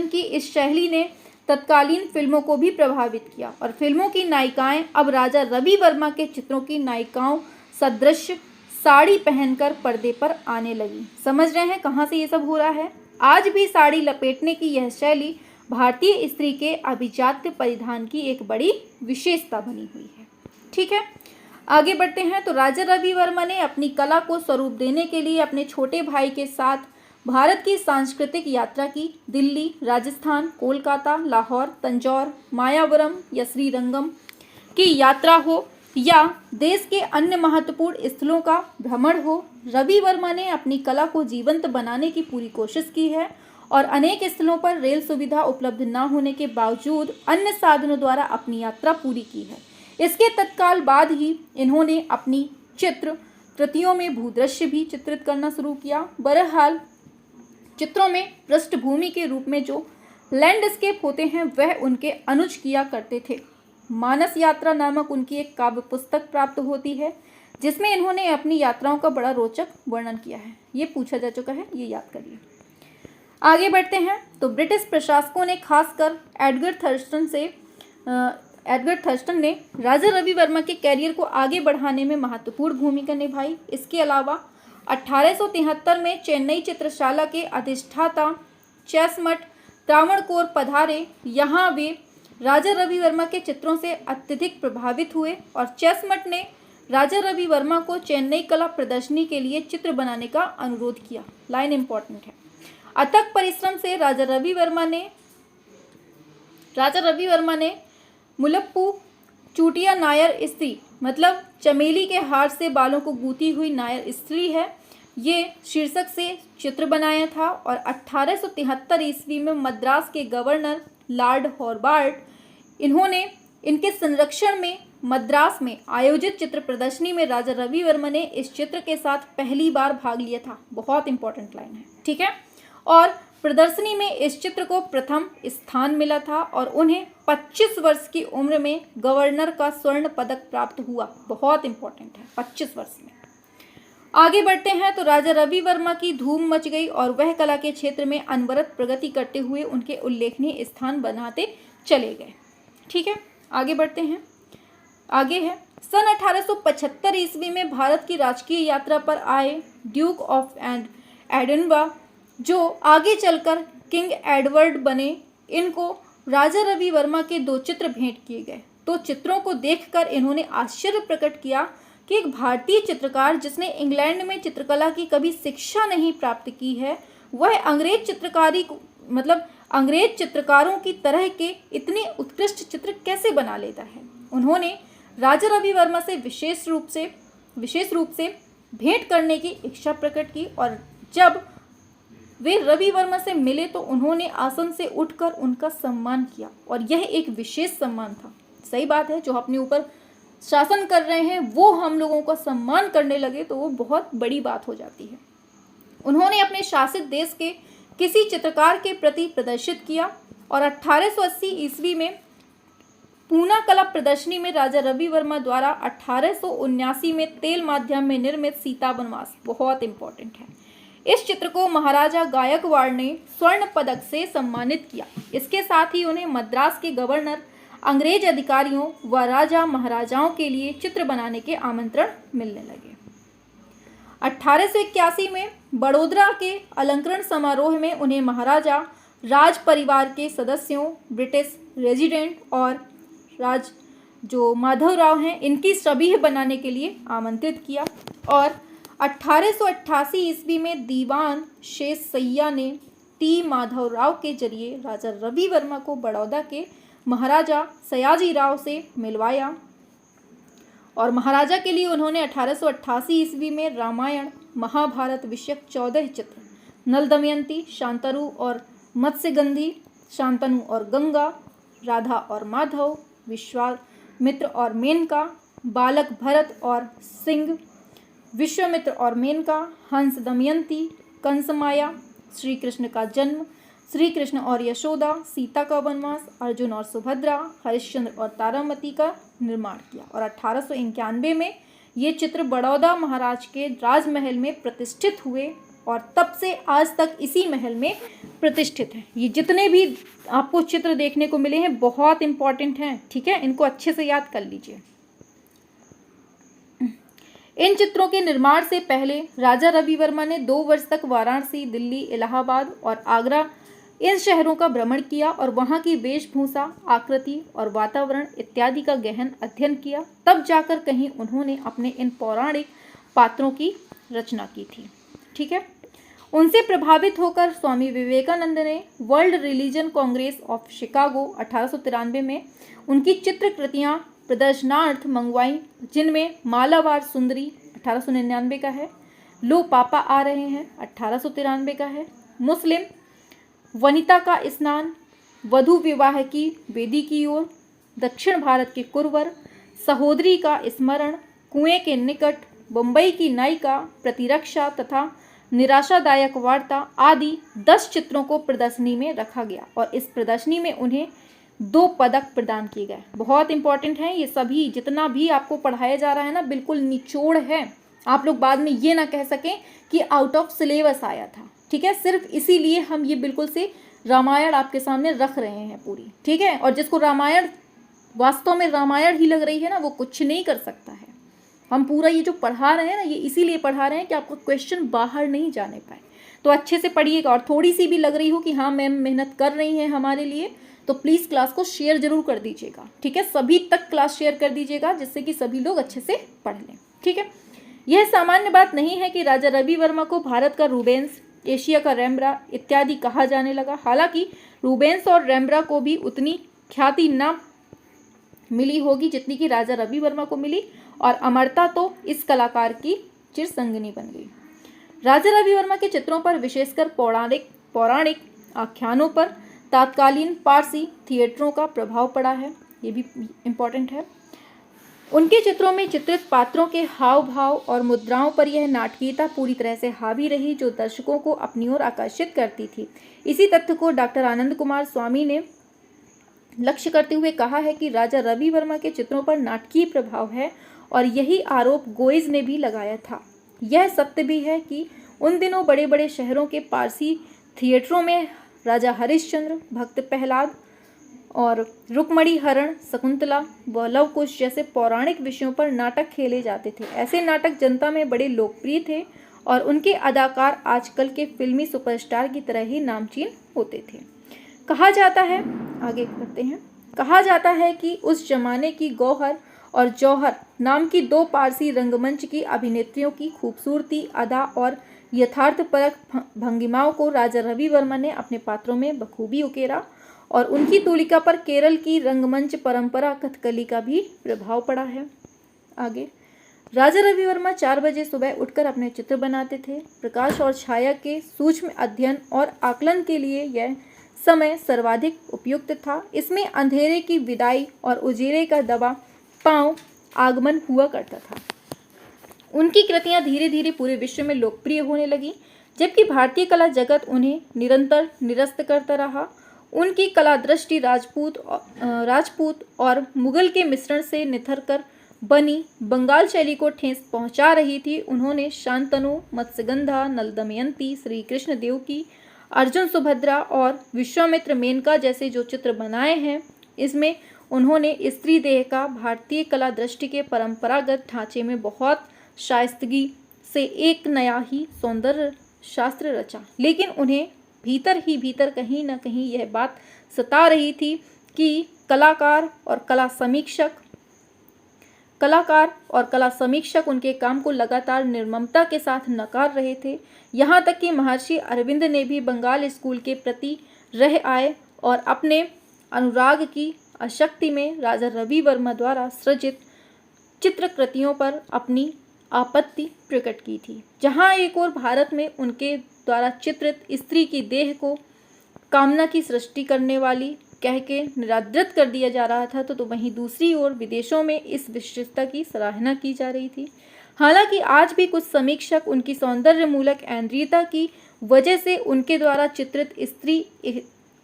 की इस शैली ने तत्कालीन फिल्मों को भी प्रभावित किया और फिल्मों की नायिकाएं अब राजा रवि वर्मा के चित्रों की नायिकाओं सदृश साड़ी पहनकर पर्दे पर आने लगी। समझ रहे हैं कहाँ से ये सब हो रहा है? आज भी साड़ी लपेटने की यह शैली भारतीय स्त्री के अभिजात्य परिधान की एक बड़ी विशेषता बनी हुई है। ठीक है, आगे बढ़ते हैं। तो राजा रवि वर्मा ने अपनी कला को स्वरूप देने के लिए अपने छोटे भाई के साथ भारत की सांस्कृतिक यात्रा की। दिल्ली, राजस्थान, कोलकाता, लाहौर, तंजौर, मायावरम या श्रीरंगम की यात्रा हो या देश के अन्य महत्वपूर्ण स्थलों का भ्रमण हो, रवि वर्मा ने अपनी कला को जीवंत बनाने की पूरी कोशिश की है और अनेक स्थलों पर रेल सुविधा उपलब्ध न होने के बावजूद अन्य साधनों द्वारा अपनी यात्रा पूरी की है। इसके तत्काल बाद ही इन्होंने अपनी चित्र कृतियों में भूदृश्य भी चित्रित करना शुरू किया। बहरहाल चित्रों में पृष्ठभूमि के रूप में जो लैंडस्केप होते हैं वह उनके अनुज किया करते थे। मानस यात्रा नामक उनकी एक काव्य पुस्तक प्राप्त होती है जिसमें इन्होंने अपनी यात्राओं का बड़ा रोचक वर्णन किया है। ये पूछा जा चुका है, ये याद करिए। आगे बढ़ते हैं। तो ब्रिटिश प्रशासकों ने खासकर एडगर थर्स्टन ने राजा रवि वर्मा के कैरियर को आगे बढ़ाने में महत्वपूर्ण भूमिका निभाई। इसके अलावा 1873 में चेन्नई चित्रशाला के अधिष्ठाता चेसमट त्रावणकोर पधारे। यहाँ वे राजा रवि वर्मा के चित्रों से अत्यधिक प्रभावित हुए और चेसमट ने राजा रवि वर्मा को चेन्नई कला प्रदर्शनी के लिए चित्र बनाने का अनुरोध किया। लाइन इंपॉर्टेंट है। अथक परिश्रम से राजा रवि वर्मा ने मुलप्पू चूटिया नायर स्त्री, मतलब चमेली के हार से बालों को गूंथी हुई नायर स्त्री है, ये शीर्षक से चित्र बनाया था और 1873 ईस्वी में मद्रास के गवर्नर लॉर्ड हॉबार्ट इन्होंने इनके संरक्षण में मद्रास में आयोजित चित्र प्रदर्शनी में राजा रवि वर्मा ने इस चित्र के साथ पहली बार भाग लिया था। बहुत इंपॉर्टेंट लाइन है, ठीक है। और प्रदर्शनी में इस चित्र को प्रथम स्थान मिला था और उन्हें 25 वर्ष की उम्र में गवर्नर का स्वर्ण पदक प्राप्त हुआ। बहुत इंपॉर्टेंट है, 25 वर्ष में। आगे बढ़ते हैं। तो राजा रवि वर्मा की धूम मच गई और वह कला के क्षेत्र में अनवरत प्रगति करते हुए उनके उल्लेखनीय स्थान बनाते चले गए। ठीक है, आगे बढ़ते हैं। आगे है सन 1875 ईस्वी में भारत की राजकीय यात्रा पर आए ड्यूक ऑफ एडिनबर्ग, जो आगे चलकर किंग एडवर्ड बने। इनको राजा रवि वर्मा के 2 चित्र भेंट किए गए। तो चित्रों को देखकर इन्होंने आश्चर्य प्रकट किया कि एक भारतीय चित्रकार जिसने इंग्लैंड में चित्रकला की कभी शिक्षा नहीं प्राप्त की है, वह अंग्रेज चित्रकारों की तरह के इतने उत्कृष्ट चित्र कैसे बना लेता है। उन्होंने राजा रवि वर्मा से विशेष रूप से भेंट करने की इच्छा प्रकट की और जब वे रवि वर्मा से मिले तो उन्होंने आसन से उठकर उनका सम्मान किया और यह एक विशेष सम्मान था। सही बात है, जो अपने ऊपर शासन कर रहे हैं वो हम लोगों का सम्मान करने लगे तो वो बहुत बड़ी बात हो जाती है। उन्होंने अपने शासित देश के किसी चित्रकार के प्रति प्रदर्शित किया और 1880 ईस्वी में पूना कला प्रदर्शनी में राजा रवि वर्मा द्वारा 1879 में तेल माध्यम में निर्मित सीता वनवास, बहुत इंपॉर्टेंट है, इस चित्र को महाराजा गायकवाड़ ने स्वर्ण पदक से सम्मानित किया। इसके साथ ही उन्हें मद्रास के गवर्नर, अंग्रेज अधिकारियों व राजा महाराजाओं के लिए चित्र बनाने के आमंत्रण मिलने लगे। 1881 में बड़ोदरा के अलंकरण समारोह में उन्हें महाराजा राज परिवार के सदस्यों, ब्रिटिश रेजिडेंट और जो माधवराव हैं इनकी शबीह बनाने के लिए आमंत्रित किया और 1888 ईस्वी में दीवान शेषसैया ने टी माधवराव के जरिए राजा रवि वर्मा को बड़ौदा के महाराजा सयाजी राव से मिलवाया और महाराजा के लिए उन्होंने 1888 ईस्वी में रामायण महाभारत विषयक 14 चित्र, नल दमयंती, शांतनु और मत्स्यगंधी, शांतनु और गंगा, राधा और माधव, विश्वामित्र और मेनका, बालक भरत और सिंह, विश्वामित्र और मेनका, हंस दमयंती, कंसमाया, श्री कृष्ण का जन्म, श्री कृष्ण और यशोदा, सीता का वनवास, अर्जुन और सुभद्रा, हरिश्चंद्र और तारामती का निर्माण किया। और 1891 में ये चित्र बड़ौदा महाराज के राजमहल में प्रतिष्ठित हुए और तब से आज तक इसी महल में प्रतिष्ठित हैं। ये जितने भी आपको चित्र देखने को मिले हैं बहुत इंपॉर्टेंट हैं, ठीक है, इनको अच्छे से याद कर लीजिए। इन चित्रों के निर्माण से पहले राजा रवि वर्मा ने 2 वर्ष तक वाराणसी, दिल्ली, इलाहाबाद और आगरा इन शहरों का भ्रमण किया और वहाँ की वेशभूषा, आकृति और वातावरण इत्यादि का गहन अध्ययन किया। तब जाकर कहीं उन्होंने अपने इन पौराणिक पात्रों की रचना की थी, ठीक है। उनसे प्रभावित होकर स्वामी विवेकानंद ने world religion Congress of Chicago 1893 में उनकी चित्र कृतियाँ प्रदर्शनार्थ मंगवाई, जिनमें मालावार सुंदरी 1899 का है, लो पापा आ रहे हैं 1893 का है, मुस्लिम वनिता का स्नान, वधु विवाह की वेदी की ओर, दक्षिण भारत के कुरवर, सहोदरी का स्मरण, कुएं के निकट, बम्बई की नायिका, प्रतिरक्षा तथा निराशादायक वार्ता आदि 10 चित्रों को प्रदर्शनी में रखा गया और इस प्रदर्शनी में उन्हें 2 पदक प्रदान किए गए। बहुत इंपॉर्टेंट है ये सभी, जितना भी आपको पढ़ाया जा रहा है ना, बिल्कुल निचोड़ है। आप लोग बाद में ये ना कह सकें कि आउट ऑफ सिलेबस आया था, ठीक है। सिर्फ इसीलिए हम ये बिल्कुल से रामायण आपके सामने रख रहे हैं पूरी, ठीक है। और जिसको रामायण वास्तव में रामायण ही लग रही है ना, वो कुछ नहीं कर सकता है। हम पूरा ये जो पढ़ा रहे हैं ना, ये इसीलिए पढ़ा रहे हैं कि आपको क्वेश्चन बाहर नहीं जाने पाए। तो अच्छे से पढ़िएगा और थोड़ी सी भी लग रही हो कि हाँ मैम मेहनत कर रही हैं हमारे लिए, तो प्लीज़ क्लास को शेयर जरूर कर दीजिएगा, ठीक है। सभी तक क्लास शेयर कर दीजिएगा जिससे कि सभी लोग अच्छे से पढ़ लें, ठीक है। यह सामान्य बात नहीं है कि राजा रवि वर्मा को भारत का रूबेंस, एशिया का रेम्ब्रा इत्यादि कहा जाने लगा। हालांकि रूबेंस और रेम्ब्रा को भी उतनी ख्याति न मिली होगी जितनी कि राजा रवि वर्मा को मिली और अमरता तो इस कलाकार की चिरसंगिनी बन गई। राजा रवि वर्मा के चित्रों पर विशेषकर पौराणिक आख्यानों पर तत्कालीन पारसी थिएटरों का प्रभाव पड़ा है, ये भी इम्पोर्टेंट है। उनके चित्रों में चित्रित पात्रों के हाव भाव और मुद्राओं पर यह नाटकीयता पूरी तरह से हावी रही जो दर्शकों को अपनी ओर आकर्षित करती थी। इसी तथ्य को डॉक्टर आनंद कुमार स्वामी ने लक्ष्य करते हुए कहा है कि राजा रवि वर्मा के चित्रों पर नाटकीय प्रभाव है और यही आरोप गोइज ने भी लगाया था। यह सत्य भी है कि उन दिनों बड़े बड़े शहरों के पारसी थिएटरों में राजा हरिश्चंद्र, भक्त प्रहलाद और रुक्मणी हरण, शकुंतला व लवकुश जैसे पौराणिक विषयों पर नाटक खेले जाते थे। ऐसे नाटक जनता में बड़े लोकप्रिय थे और उनके अदाकार आजकल के फिल्मी सुपरस्टार की तरह ही नामचीन होते थे। कहा जाता है, आगे करते हैं, कहा जाता है कि उस जमाने की गौहर और जौहर नाम की 2 पारसी रंगमंच की अभिनेत्रियों की खूबसूरती, अदा और यथार्थपरक भंगिमाओं को राजा रवि वर्मा ने अपने पात्रों में बखूबी उकेरा और उनकी तुलिका पर केरल की रंगमंच परंपरा कथकली का भी प्रभाव पड़ा है। आगे, राजा रवि वर्मा 4 बजे सुबह उठकर अपने चित्र बनाते थे। प्रकाश और छाया के सूक्ष्म अध्ययन और आकलन के लिए यह समय सर्वाधिक उपयुक्त था। इसमें अंधेरे की विदाई और उजिरे का दबा पांव आगमन हुआ करता था। उनकी कृतियां धीरे धीरे पूरे विश्व में लोकप्रिय होने लगी, जबकि भारतीय कला जगत उन्हें निरंतर निरस्त करता रहा। उनकी कला दृष्टि राजपूत और मुगल के मिश्रण से निथर कर बनी बंगाल शैली को ठेस पहुंचा रही थी। उन्होंने शांतनु, मत्स्यगंधा, नल दमयंती, श्री कृष्ण देव की, अर्जुन सुभद्रा और विश्वामित्र मेनका जैसे जो चित्र बनाए हैं, इसमें उन्होंने स्त्री देह का भारतीय कला दृष्टि के परंपरागत ढांचे में बहुत शाइस्तगी से एक नया ही सौंदर्य शास्त्र रचा। लेकिन उन्हें भीतर ही भीतर कहीं ना कहीं यह बात सता रही थी कि कलाकार और कला समीक्षक उनके काम को लगातार निर्ममता के साथ नकार रहे थे। यहाँ तक कि महर्षि अरविंद ने भी बंगाल स्कूल के प्रति रह आए और अपने अनुराग की अशक्ति में राजा रवि वर्मा द्वारा सृजित चित्रकृतियों पर अपनी आपत्ति प्रकट की थी। जहाँ एक ओर भारत में उनके द्वारा चित्रित स्त्री की देह को कामना की सृष्टि करने वाली कह के निरादृत कर दिया जा रहा था, तो वहीं दूसरी ओर विदेशों में इस विशिष्टता की सराहना की जा रही थी। हालांकि आज भी कुछ समीक्षक उनकी सौंदर्यमूलक ऐन्द्रियता की वजह से उनके द्वारा चित्रित स्त्री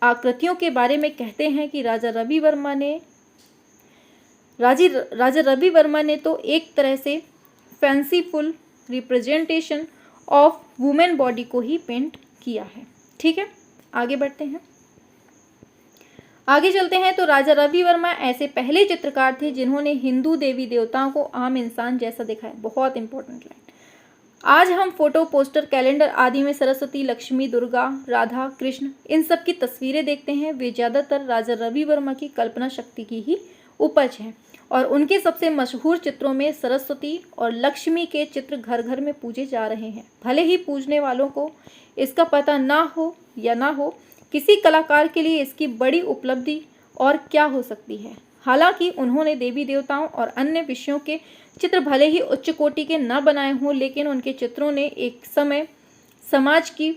आकृतियों के बारे में कहते हैं कि राजा रवि वर्मा ने तो एक तरह से fanciful representation of women body को ही पेंट किया है। ठीक है, आगे बढ़ते हैं, आगे चलते हैं। तो राजा रवि वर्मा ऐसे पहले चित्रकार थे जिन्होंने हिंदू देवी देवताओं को आम इंसान जैसा दिखाया। बहुत इंपॉर्टेंट लाइन। आज हम फोटो, पोस्टर, कैलेंडर आदि में सरस्वती, लक्ष्मी, दुर्गा, राधा, कृष्ण इन सब की तस्वीरें देखते हैं। वे ज़्यादातर राजा रवि वर्मा की कल्पना शक्ति की ही उपज हैं और उनके सबसे मशहूर चित्रों में सरस्वती और लक्ष्मी के चित्र घर घर में पूजे जा रहे हैं। भले ही पूजने वालों को इसका पता ना हो या ना हो, किसी कलाकार के लिए इसकी बड़ी उपलब्धि और क्या हो सकती है। हालांकि उन्होंने देवी देवताओं और अन्य विषयों के चित्र भले ही उच्च कोटि के न बनाए हों, लेकिन उनके चित्रों ने एक समय समाज की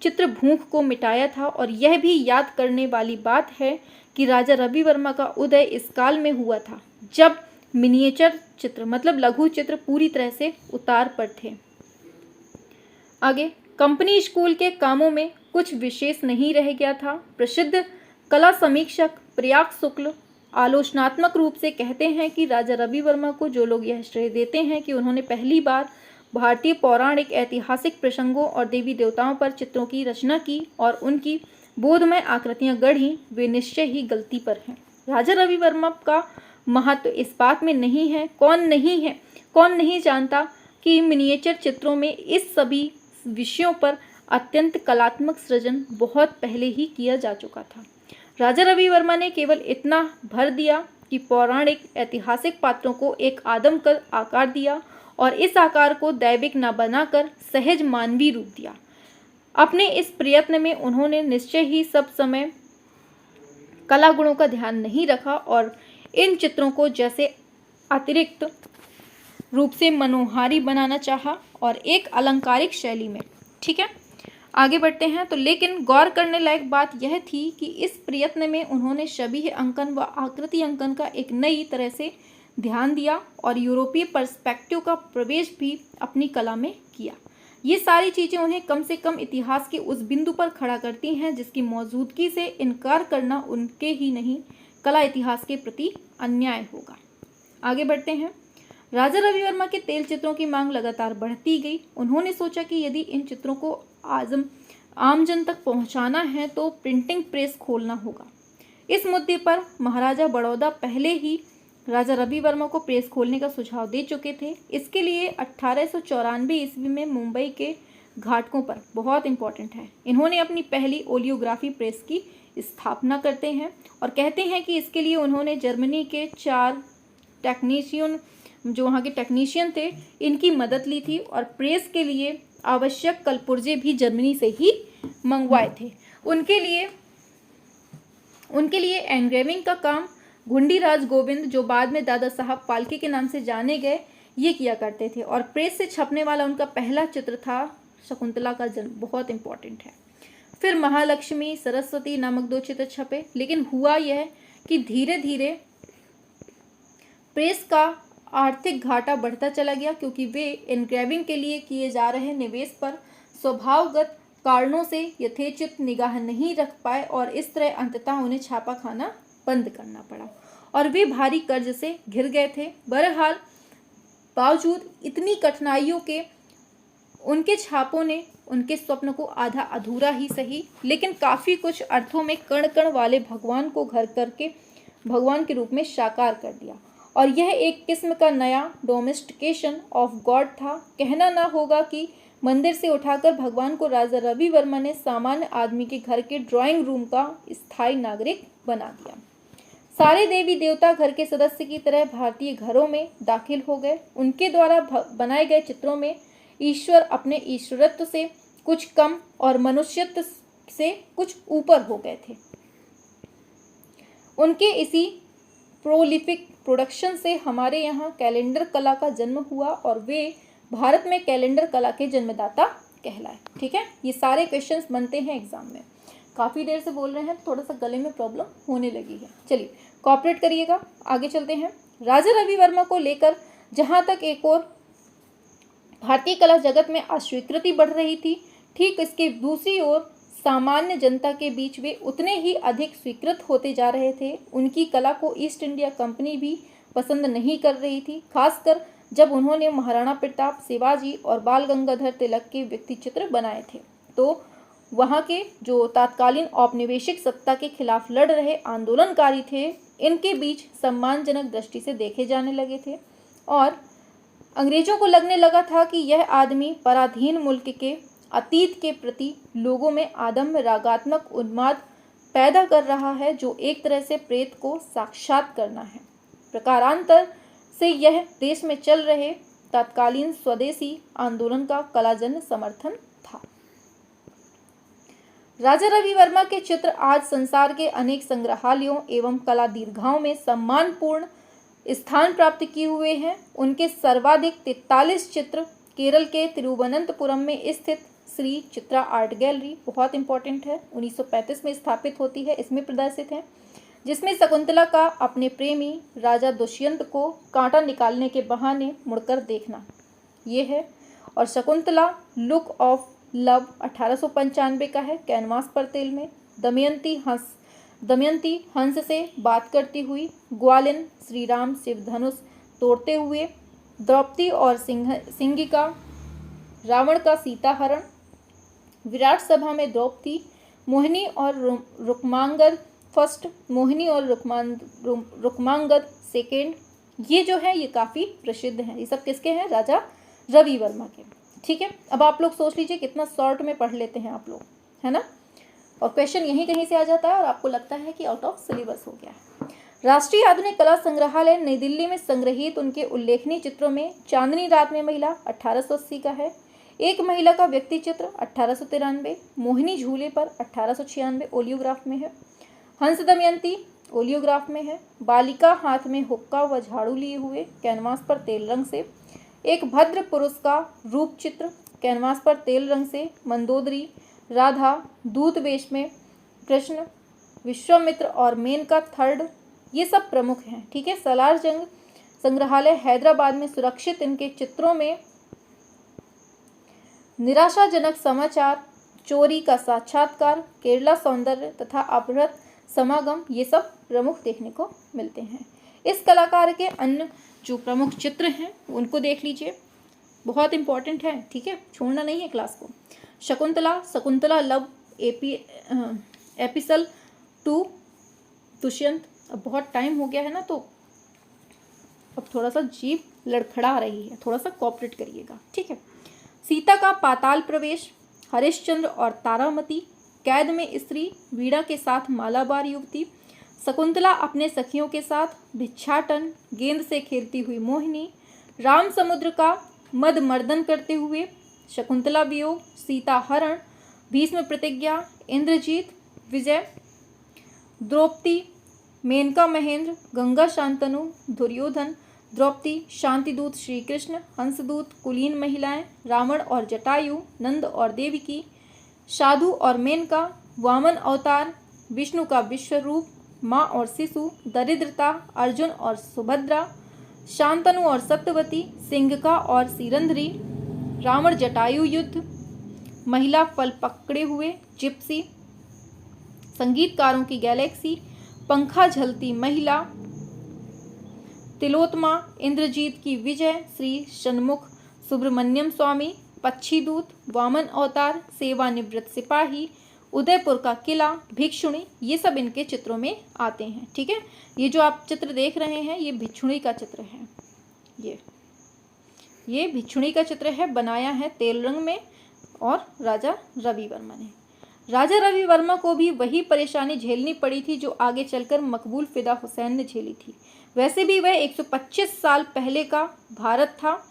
चित्र भूख को मिटाया था। और यह भी याद करने वाली बात है कि राजा रवि वर्मा का उदय इस काल में हुआ था जब मिनिएचर चित्र मतलब लघु चित्र पूरी तरह से उतार पर थे। आगे, कंपनी स्कूल के कामों में कुछ विशेष नहीं रह गया था। प्रसिद्ध कला समीक्षक प्रयाग शुक्ल आलोचनात्मक रूप से कहते हैं कि राजा रवि वर्मा को जो लोग यह श्रेय देते हैं कि उन्होंने पहली बार भारतीय पौराणिक ऐतिहासिक प्रसंगों और देवी देवताओं पर चित्रों की रचना की और उनकी बोधमय आकृतियां गढ़ी, वे निश्चय ही गलती पर हैं। राजा रवि वर्मा का महत्व इस बात में नहीं है, कौन नहीं जानता कि मिनिएचर चित्रों में इस सभी विषयों पर अत्यंत कलात्मक सृजन बहुत पहले ही किया जा चुका था। राजा रवि वर्मा ने केवल इतना भर दिया कि पौराणिक ऐतिहासिक पात्रों को एक आदम कर आकार दिया और इस आकार को दैविक न बनाकर सहज मानवीय रूप दिया। अपने इस प्रयत्न में उन्होंने निश्चय ही सब समय कला गुणों का ध्यान नहीं रखा और इन चित्रों को जैसे अतिरिक्त रूप से मनोहारी बनाना चाहा और एक अलंकारिक शैली में। ठीक है, आगे बढ़ते हैं। तो लेकिन गौर करने लायक बात यह थी कि इस प्रयत्न में उन्होंने शबीह अंकन व आकृति अंकन का एक नई तरह से ध्यान दिया और यूरोपीय पर्सपेक्टिव का प्रवेश भी अपनी कला में किया। ये सारी चीज़ें उन्हें कम से कम इतिहास के उस बिंदु पर खड़ा करती हैं जिसकी मौजूदगी से इनकार करना उनके ही नहीं कला इतिहास के प्रति अन्याय होगा। आगे बढ़ते हैं। राजा रवि वर्मा के तेल चित्रों की मांग लगातार बढ़ती गई। उन्होंने सोचा कि यदि इन चित्रों को आमजन तक पहुंचाना है तो प्रिंटिंग प्रेस खोलना होगा। इस मुद्दे पर महाराजा बड़ौदा पहले ही राजा रवि वर्मा को प्रेस खोलने का सुझाव दे चुके थे। इसके लिए 1894 ईस्वी में मुंबई के घाटकों पर, बहुत इंपॉर्टेंट है, इन्होंने अपनी पहली ओलियोग्राफी प्रेस की स्थापना करते हैं और कहते हैं कि इसके लिए उन्होंने जर्मनी के 4 टेक्नीशियन जो वहाँ के टेक्नीशियन थे इनकी मदद ली थी और प्रेस के लिए आवश्यक कलपुर्जे भी जर्मनी से ही मंगवाए थे। उनके लिए एनग्रेविंग का काम घुंडीराज गोविंद, जो बाद में दादा साहब फाल्के के नाम से जाने गए, ये किया करते थे और प्रेस से छपने वाला उनका पहला चित्र था शकुंतला का जन्म। बहुत इंपॉर्टेंट है। फिर महालक्ष्मी, सरस्वती नामक 2 चित्र छपे। लेकिन हुआ यह कि धीरे धीरे प्रेस का आर्थिक घाटा बढ़ता चला गया क्योंकि वे एनग्रेविंग के लिए किए जा रहे निवेश पर स्वभावगत कारणों से यथेचित निगाह नहीं रख पाए और इस तरह अंततः उन्हें छापा खाना बंद करना पड़ा और वे भारी कर्ज से घिर गए थे। बहरहाल बावजूद इतनी कठिनाइयों के उनके छापों ने उनके स्वप्न को आधा अधूरा ही सही लेकिन काफ़ी कुछ अर्थों में कण कण वाले भगवान को घर करके भगवान के रूप में साकार कर दिया और यह एक किस्म का नया डोमेस्टिकेशन ऑफ गॉड था। कहना ना होगा कि मंदिर से उठाकर भगवान को राजा रवि वर्मा ने सामान्य आदमी के घर के ड्राइंग रूम का स्थायी नागरिक बना दिया। सारे देवी देवता घर के सदस्य की तरह भारतीय घरों में दाखिल हो गए। उनके द्वारा बनाए गए चित्रों में ईश्वर अपने ईश्वरत्व से कुछ कम और मनुष्यत्व से कुछ ऊपर हो गए थे। उनके इसी प्रोलिफिक प्रोडक्शन से हमारे यहाँ कैलेंडर कला का जन्म हुआ और वे भारत में कैलेंडर कला के जन्मदाता कहलाए। ठीक है, ये सारे क्वेश्चंस बनते हैं एग्जाम में। काफ़ी देर से बोल रहे हैं, थोड़ा सा गले में प्रॉब्लम होने लगी है। चलिए कोऑपरेट करिएगा, आगे चलते हैं। राजा रवि वर्मा को लेकर जहाँ तक एक और भारतीय कला जगत में अस्वीकृति बढ़ रही थी। ठीक इसके दूसरी ओर सामान्य जनता के बीच वे उतने ही अधिक स्वीकृत होते जा रहे थे। उनकी कला को ईस्ट इंडिया कंपनी भी पसंद नहीं कर रही थी, खासकर जब उन्होंने महाराणा प्रताप, शिवाजी और बाल गंगाधर तिलक के व्यक्ति चित्र बनाए थे। तो वहाँ के जो तत्कालीन औपनिवेशिक सत्ता के खिलाफ लड़ रहे आंदोलनकारी थे, इनके बीच सम्मानजनक दृष्टि से देखे जाने लगे थे और अंग्रेजों को लगने लगा था कि यह आदमी पराधीन मुल्क के अतीत के प्रति लोगों में आदम्य रागात्मक उन्माद पैदा कर रहा है, जो एक तरह से प्रेत को साक्षात करना है। प्रकारांतर से यह देश में चल रहे तत्कालीन स्वदेशी आंदोलन का कलाजन्य समर्थन था। राजा रवि वर्मा के चित्र आज संसार के अनेक संग्रहालयों एवं कला दीर्घाओं में सम्मानपूर्ण स्थान प्राप्त किए हुए हैं। उनके सर्वाधिक 43 चित्र केरल के तिरुवनंतपुरम में स्थित श्री चित्रा आर्ट गैलरी, बहुत इंपॉर्टेंट है, 1935 में स्थापित होती है, इसमें प्रदर्शित है, जिसमें शकुंतला का अपने प्रेमी राजा दुष्यंत को कांटा निकालने के बहाने मुड़कर देखना ये है। और शकुंतला लुक ऑफ लव 1895 का है, कैनवास पर तेल में। दमयंती हंस से बात करती हुई, ग्वालिन श्री राम शिव धनुष तोड़ते हुए, द्रौपदी और सिंगिका, रावण का सीता हरण, विराट सभा में द्रौपदी, मोहिनी और रुक्मांगद फर्स्ट, मोहिनी और रुक्मांगद सेकेंड, ये जो है ये काफ़ी प्रसिद्ध हैं। ये सब किसके हैं? राजा रवि वर्मा के। ठीक है, अब आप लोग सोच लीजिए कितना शॉर्ट में पढ़ लेते हैं आप लोग, है ना। और क्वेश्चन यहीं कहीं से आ जाता है और आपको लगता है कि आउट ऑफ सिलेबस हो गया है। राष्ट्रीय आधुनिक कला संग्रहालय नई दिल्ली में संग्रहित उनके उल्लेखनीय चित्रों में चांदनी रात में महिला 1880 का है, एक महिला का व्यक्ति चित्र 1893, मोहिनी झूले पर 1896 ओलियोग्राफ में है, हंस दमयंती ओलियोग्राफ में है, बालिका हाथ में हुक्का व झाड़ू लिए हुए कैनवास पर तेल रंग से, एक भद्र पुरुष का रूप चित्र कैनवास पर तेल रंग से, मंदोदरी, राधा, दूत वेश में कृष्ण, विश्वामित्र और मेनका थर्ड, ये सब प्रमुख हैं। ठीक है, सलार जंग संग्रहालय हैदराबाद में सुरक्षित इनके चित्रों में निराशाजनक समाचार, चोरी का साक्षात्कार, केरला सौंदर्य तथा अपहृत समागम, ये सब प्रमुख देखने को मिलते हैं। इस कलाकार के अन्य जो प्रमुख चित्र हैं उनको देख लीजिए, बहुत इंपॉर्टेंट है। ठीक है, छोड़ना नहीं है क्लास को। Shakuntala love epistle 2 Dushyant. अब बहुत टाइम हो गया है ना, तो अब थोड़ा सा जीभ लड़खड़ा रही है, थोड़ा सा कोऑपरेट करिएगा। ठीक है, सीता का पाताल प्रवेश, हरिश्चंद्र और तारामती, कैद में स्त्री, वीणा के साथ मालाबार युवती, शकुंतला अपने सखियों के साथ, भिक्षाटन, गेंद से खेलती हुई मोहिनी, राम समुद्र का मद मर्दन करते हुए, शकुंतला वियोग, सीता हरण, भीष्म प्रतिज्ञा, इंद्रजीत, विजय, द्रौपदी, मेनका महेंद्र, गंगा शांतनु, दुर्योधन, द्रौपदी, शांतिदूत श्री कृष्ण, हंसदूत, कुलीन महिलाएं, रावण और जटायु, नंद और देवकी, साधु और मेनका, वामन अवतार, विष्णु का विश्वरूप, माँ और शिशु, दरिद्रता, अर्जुन और सुभद्रा, शांतनु और सत्यवती, सिंघका और सिरंधरी, रावण जटायु युद्ध, महिला फल पकड़े हुए, जिप्सी, संगीतकारों की गैलेक्सी, पंखा झलती महिला, तिलोत्मा, इंद्रजीत की विजय, श्री षणमुख सुब्रमण्यम स्वामी, पक्षी दूत, वामन अवतार, सेवानिवृत्त सिपाही, उदयपुर का किला, भिक्षुणी, ये सब इनके चित्रों में आते हैं। ठीक है, ये जो आप चित्र देख रहे हैं ये भिक्षुणी का चित्र है। ये भिक्षुणी का चित्र है, बनाया है तेल रंग में और राजा रवि वर्मा ने। राजा रवि वर्मा को भी वही परेशानी झेलनी पड़ी थी जो आगे चलकर मकबूल फिदा हुसैन ने झेली थी। वैसे भी वह 125 साल पहले का भारत था।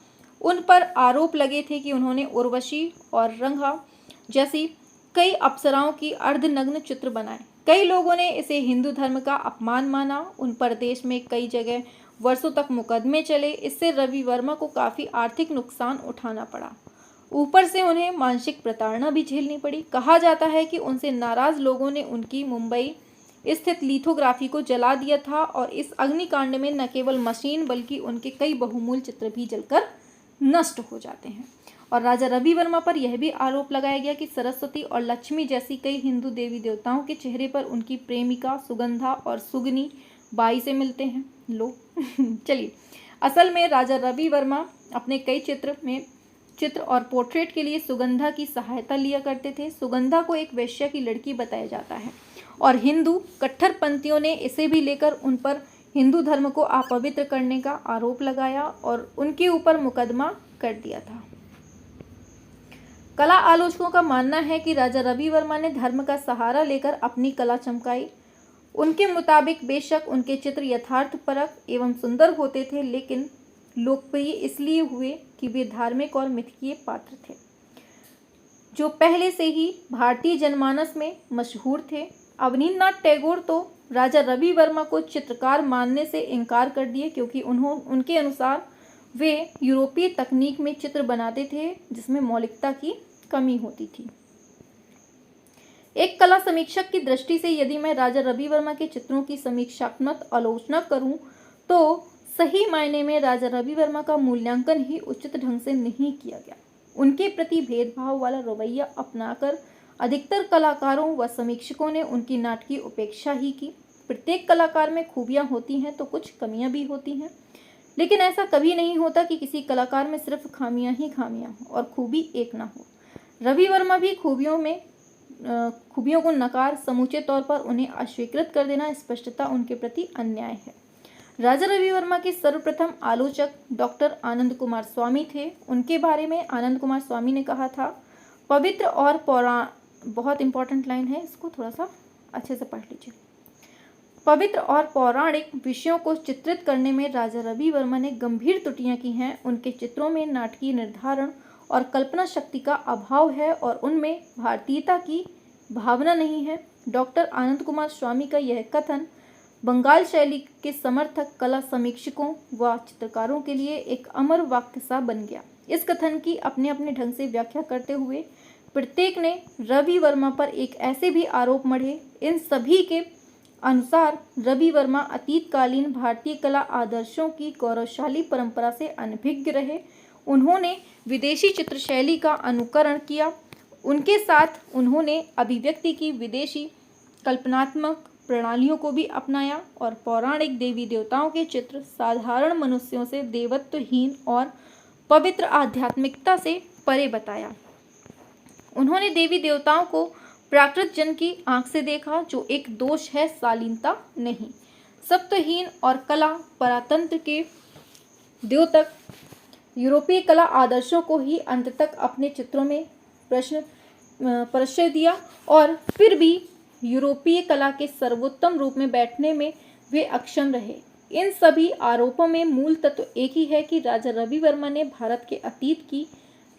उन पर आरोप लगे थे कि उन्होंने उर्वशी और रंगा जैसी कई अप्सराओं की अर्धनग्न चित्र बनाए। कई लोगों ने इसे हिंदू धर्म का अपमान माना। उन पर देश में कई जगह वर्षों तक मुकदमे चले। इससे रवि वर्मा को काफ़ी आर्थिक नुकसान उठाना पड़ा। ऊपर से उन्हें मानसिक प्रताड़ना भी झेलनी पड़ी। कहा जाता है कि उनसे नाराज लोगों ने उनकी मुंबई स्थित लिथोग्राफी को जला दिया था और इस अग्निकांड में न केवल मशीन बल्कि उनके कई बहुमूल्य चित्र भी जलकर नष्ट हो जाते हैं। और राजा रवि वर्मा पर यह भी आरोप लगाया गया कि सरस्वती और लक्ष्मी जैसी कई हिंदू देवी देवताओं के चेहरे पर उनकी प्रेमिका सुगंधा और सुगनी बाई से मिलते हैं। लो चलिए, असल में राजा रवि वर्मा अपने कई चित्र और पोर्ट्रेट के लिए सुगंधा की सहायता लिया करते थे। सुगंधा को एक वेश्या की लड़की बताया जाता है और हिंदू कट्टरपंथियों ने इसे भी लेकर उन पर हिंदू धर्म को अपवित्र करने का आरोप लगाया और उनके ऊपर मुकदमा कर दिया था। कला आलोचकों का मानना है कि राजा रवि वर्मा ने धर्म का सहारा लेकर अपनी कला चमकाई। उनके मुताबिक बेशक उनके चित्र यथार्थपरक एवं सुंदर होते थे, लेकिन लोकप्रिय इसलिए हुए कि वे धार्मिक और मिथकीय पात्र थे जो पहले से ही भारतीय जनमानस में मशहूर थे। अवनींद्रनाथ टैगोर तो राजा रवि वर्मा को चित्रकार मानने से इनकार कर दिए, क्योंकि उनके अनुसार वे यूरोपीय तकनीक में चित्र बनाते थे जिसमें मौलिकता की कमी होती थी। एक कला समीक्षक की दृष्टि से यदि मैं राजा रवि वर्मा के चित्रों की समीक्षात्मक आलोचना करूं तो सही मायने में राजा रवि वर्मा का मूल्यांकन ही उचित ढंग से नहीं किया गया। उनके प्रति भेदभाव वाला रवैया अपनाकर अधिकतर कलाकारों व समीक्षकों ने उनकी नाटकीय उपेक्षा ही की। प्रत्येक कलाकार में खूबियां होती हैं तो कुछ कमियां भी होती हैं, लेकिन ऐसा कभी नहीं होता कि किसी कलाकार में सिर्फ खामियां ही खामियां हो और खूबी एक ना हो। रवि वर्मा भी खूबियों को नकार समूचे तौर पर उन्हें अस्वीकृत कर देना स्पष्टता उनके प्रति अन्याय है। राजा रवि वर्मा के सर्वप्रथम आलोचक डॉक्टर आनंद कुमार स्वामी थे। उनके बारे में आनंद कुमार स्वामी ने कहा था, पवित्र और बहुत इंपॉर्टेंट लाइन है, इसको थोड़ा सा अच्छे से पढ़ लीजिए। पवित्र और पौराणिक विषयों को चित्रित करने में राजा रवि वर्मा ने गंभीर त्रुटियां की हैं। उनके चित्रों में नाटकीय निर्धारण और कल्पना शक्ति का अभाव है और उनमें भारतीयता की भावना नहीं है। डॉक्टर आनंद कुमार स्वामी का यह कथन बंगाल शैली के समर्थक कला समीक्षकों व चित्रकारों के लिए एक अमर वाक्य सा बन गया। इस कथन की अपने अपने ढंग से व्याख्या करते हुए प्रत्येक ने रवि वर्मा पर एक ऐसे भी आरोप मढ़े। इन सभी के अनुसार रवि वर्मा अतीतकालीन भारतीय कला आदर्शों की गौरवशाली परंपरा से अनभिज्ञ रहे। उन्होंने विदेशी चित्रशैली का अनुकरण किया, उनके साथ उन्होंने अभिव्यक्ति की विदेशी कल्पनात्मक प्रणालियों को भी अपनाया और पौराणिक देवी देवताओं के चित्र साधारण मनुष्यों से देवत्वहीन और पवित्र आध्यात्मिकता से परे बताया। उन्होंने देवी देवताओं को प्राकृत जन की आंख से देखा, जो एक दोष है, शालीनता नहीं। सत्वहीन और कला परातंत्र के द्योतक यूरोपीय कला आदर्शों को ही अंत तक अपने चित्रों में प्रश्रय दिया और फिर भी यूरोपीय कला के सर्वोत्तम रूप में बैठने में वे अक्षम रहे। इन सभी आरोपों में मूल तत्व एक ही है कि राजा रवि वर्मा ने भारत के अतीत की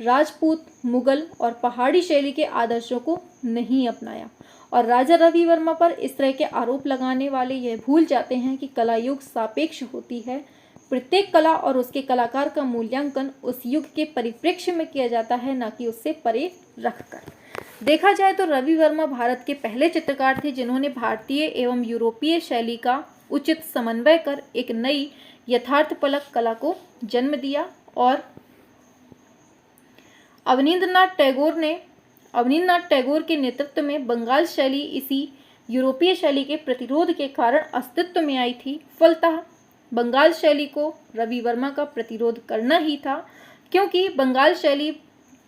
राजपूत, मुगल और पहाड़ी शैली के आदर्शों को नहीं अपनाया। और राजा रवि वर्मा पर इस तरह के आरोप लगाने वाले यह भूल जाते हैं कि कला युग सापेक्ष होती है। प्रत्येक कला और उसके कलाकार का मूल्यांकन उस युग के परिप्रेक्ष्य में किया जाता है, न कि उससे परे रखकर। देखा जाए तो रवि वर्मा भारत के पहले चित्रकार थे जिन्होंने भारतीय एवं यूरोपीय शैली का उचित समन्वय कर एक नई यथार्थपरक कला को जन्म दिया। और अवनींद्रनाथ टैगोर के नेतृत्व में बंगाल शैली इसी यूरोपीय शैली के प्रतिरोध के कारण अस्तित्व में आई थी। फलतः बंगाल शैली को रवि वर्मा का प्रतिरोध करना ही था, क्योंकि बंगाल शैली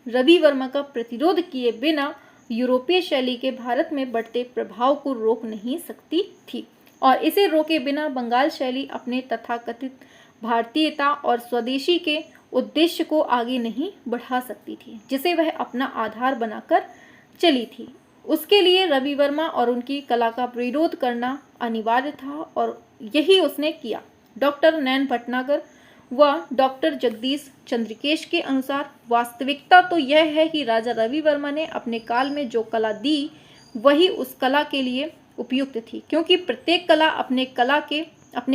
रवि वर्मा का प्रतिरोध किए बिना यूरोपीय शैली के भारत में बढ़ते प्रभाव को रोक नहीं सकती थी और इसे रोके बिना बंगाल शैली अपने तथाकथित भारतीयता और स्वदेशी के उद्देश्य को आगे नहीं बढ़ा सकती थी, जिसे वह अपना आधार बनाकर चली थी। उसके लिए रवि वर्मा और उनकी कला का विरोध करना अनिवार्य था और यही उसने किया। डॉक्टर नैन भटनागर व डॉक्टर जगदीश चंद्रकेश के अनुसार वास्तविकता तो यह है कि राजा रवि वर्मा ने अपने काल में जो कला दी वही उस कला के लिए उपयुक्त थी, क्योंकि प्रत्येक कला अपने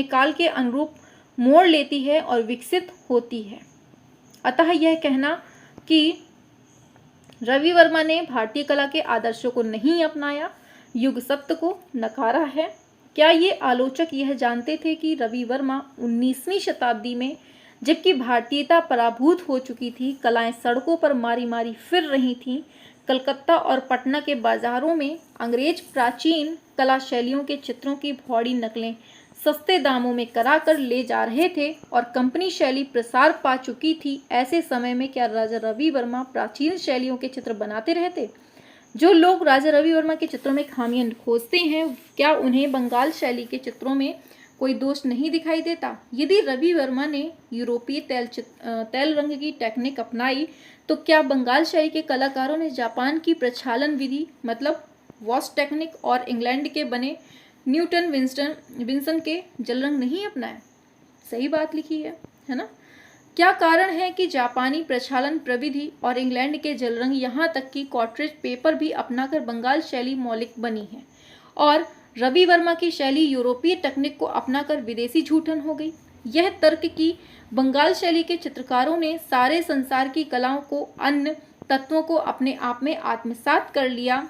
काल के अनुरूप मोड़ लेती है और विकसित होती है। अतः यह कहना कि रवि वर्मा ने भारतीय कला के आदर्शों को नहीं अपनाया, युग सत्य को नकारा है। क्या ये आलोचक यह जानते थे कि रवि वर्मा 19वीं शताब्दी में जबकि भारतीयता पराभूत हो चुकी थी। कलाएं सड़कों पर मारी मारी फिर रही थीं। कलकत्ता और पटना के बाजारों में अंग्रेज प्राचीन कला शैलियों के चित्रों की भौड़ी नकलें सस्ते दामों में कराकर ले जा रहे थे और कंपनी शैली प्रसार पा चुकी थी। ऐसे समय में क्या राजा रवि वर्मा प्राचीन शैलियों के चित्र बनाते रहते? जो लोग राजा रवि वर्मा के चित्रों में खामियां खोजते हैं, क्या उन्हें बंगाल शैली के चित्रों में कोई दोष नहीं दिखाई देता? यदि रवि वर्मा ने यूरोपीय तैल रंग की टेक्निक अपनाई, तो क्या बंगाल शैली के कलाकारों ने जापान की प्रक्षालन विधि मतलब वॉश टेक्निक और इंग्लैंड के बने न्यूटन विंसन के जल रंग नहीं अपनाए? सही बात लिखी है ना? क्या कारण है कि जापानी प्रक्षालन प्रविधि और इंग्लैंड के जल रंग यहाँ तक कि कॉर्टरेज पेपर भी अपनाकर बंगाल शैली मौलिक बनी है और रवि वर्मा की शैली यूरोपीय तकनीक को अपनाकर विदेशी झूठन हो गई? यह तर्क कि बंगाल शैली के चित्रकारों ने सारे संसार की कलाओं को, अन्य तत्वों को अपने आप में आत्मसात कर लिया,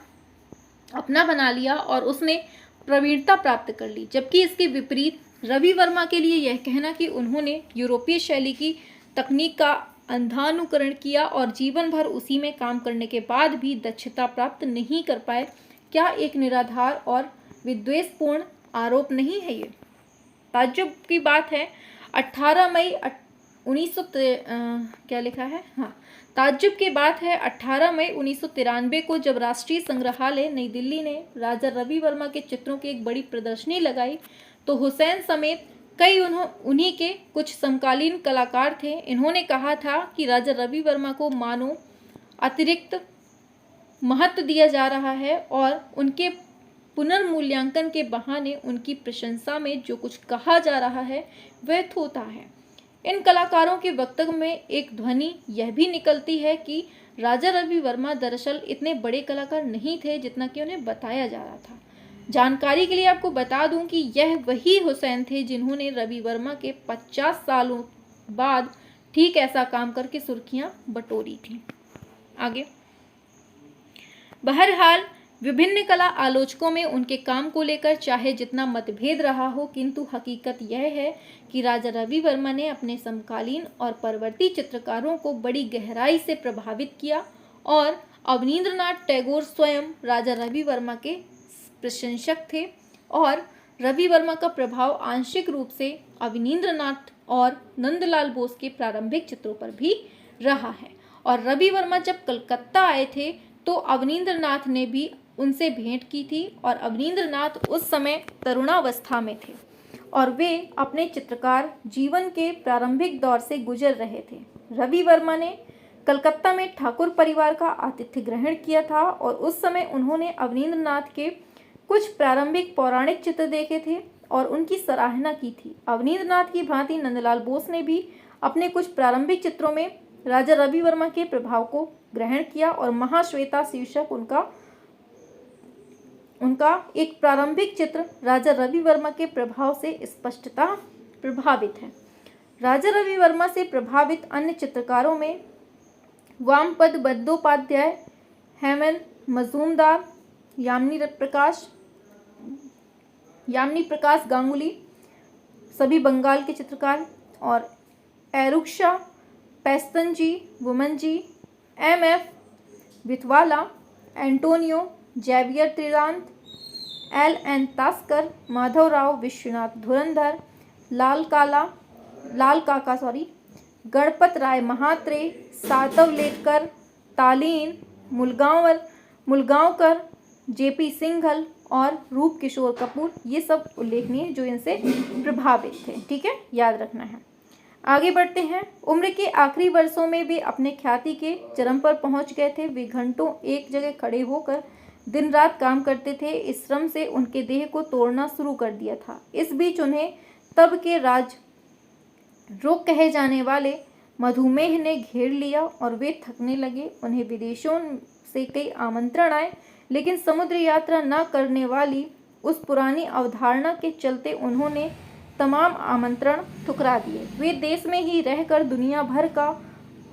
अपना बना लिया और उसने प्रवीणता प्राप्त कर ली, जबकि इसके विपरीत रवि वर्मा के लिए यह कहना कि उन्होंने यूरोपीय शैली की तकनीक का अंधानुकरण किया और जीवन भर उसी में काम करने के बाद भी दक्षता प्राप्त नहीं कर पाए, क्या एक निराधार और विद्वेषपूर्ण आरोप नहीं है? ये ताज्जुब की बात है। 18 मई 19 क्या लिखा है? हाँ, ताज्जुब की बात है 18 मई 1993 को जब राष्ट्रीय संग्रहालय नई दिल्ली ने राजा रवि वर्मा के चित्रों की एक बड़ी प्रदर्शनी लगाई, तो हुसैन समेत कई उन्हीं के कुछ समकालीन कलाकार थे। इन्होंने कहा था कि राजा रवि वर्मा को मानो अतिरिक्त महत्व दिया जा रहा है और उनके पुनर्मूल्यांकन के बहाने उनकी प्रशंसा में जो कुछ कहा जा रहा है वह थोथा है। इन कलाकारों के वक्तव्य में एक ध्वनि यह भी निकलती है कि राजा रवि वर्मा दरअसल इतने बड़े कलाकार नहीं थे जितना कि उन्हें बताया जा रहा था। जानकारी के लिए आपको बता दूं कि यह वही हुसैन थे जिन्होंने रवि वर्मा के 50 सालों बाद ठीक ऐसा काम करके सुर्खियां बटोरी थी। आगे, बहरहाल विभिन्न कला आलोचकों में उनके काम को लेकर चाहे जितना मतभेद रहा हो, किंतु हकीकत यह है कि राजा रवि वर्मा ने अपने समकालीन और परवर्ती चित्रकारों को बड़ी गहराई से प्रभावित किया और अवनींद्रनाथ टैगोर स्वयं राजा रवि वर्मा के प्रशंसक थे और रवि वर्मा का प्रभाव आंशिक रूप से अवनींद्रनाथ और नंदलाल बोस के प्रारंभिक चित्रों पर भी रहा है। और रवि वर्मा जब कलकत्ता आए थे तो अवनींद्रनाथ ने भी उनसे भेंट की थी और अवनींद्रनाथ उस समय तरुणावस्था में थे और वे अपने चित्रकार जीवन के प्रारंभिक दौर से गुजर रहे थे। रवि वर्मा ने कलकत्ता में ठाकुर परिवार का आतिथ्य ग्रहण किया था और उस समय उन्होंने अवनींद्रनाथ के कुछ प्रारंभिक पौराणिक चित्र देखे थे और उनकी सराहना की थी। अवनींद्रनाथ की भांति नंदलाल बोस ने भी अपने कुछ प्रारंभिक चित्रों में राजा रवि वर्मा के प्रभाव को ग्रहण किया और महाश्वेता शीर्षक उनका एक प्रारंभिक चित्र राजा रवि वर्मा के प्रभाव से स्पष्टता प्रभावित है। राजा रवि वर्मा से प्रभावित अन्य चित्रकारों में वामपद बंदोपाध्याय, हेमन मजूमदार, यामिनी प्रकाश गांगुली सभी बंगाल के चित्रकार और एरुक्षा पेस्तनजी, वुमनजी, M.F. विथवाला, एंटोनियो जेवियर त्रिरांत, L.N. तास्कर, माधवराव विश्वनाथ धुरंधर, लाल काका गणपत राय महात्रे, सातवलेकर, तालीन, मुलगांवकर, J.P. सिंघल और रूप किशोर कपूर, ये सब उल्लेखनीय जो इनसे प्रभावित थे। ठीक है, याद रखना है। आगे बढ़ते हैं। उम्र के आखिरी वर्षों में वे अपने ख्याति के चरम पर पहुंच गए थे। वे घंटों एक जगह खड़े होकर दिन रात काम करते थे। इस श्रम से उनके देह को तोड़ना शुरू कर दिया था। इस बीच उन्हें तब के राज रोग कहे जाने वाले मधुमेह ने घेर लिया और वे थकने लगे। उन्हें विदेशों से कई आमंत्रण आए, लेकिन समुद्र यात्रा न करने वाली उस पुरानी अवधारणा के चलते उन्होंने तमाम आमंत्रण ठुकरा दिए। वे देश में ही रहकर दुनिया भर का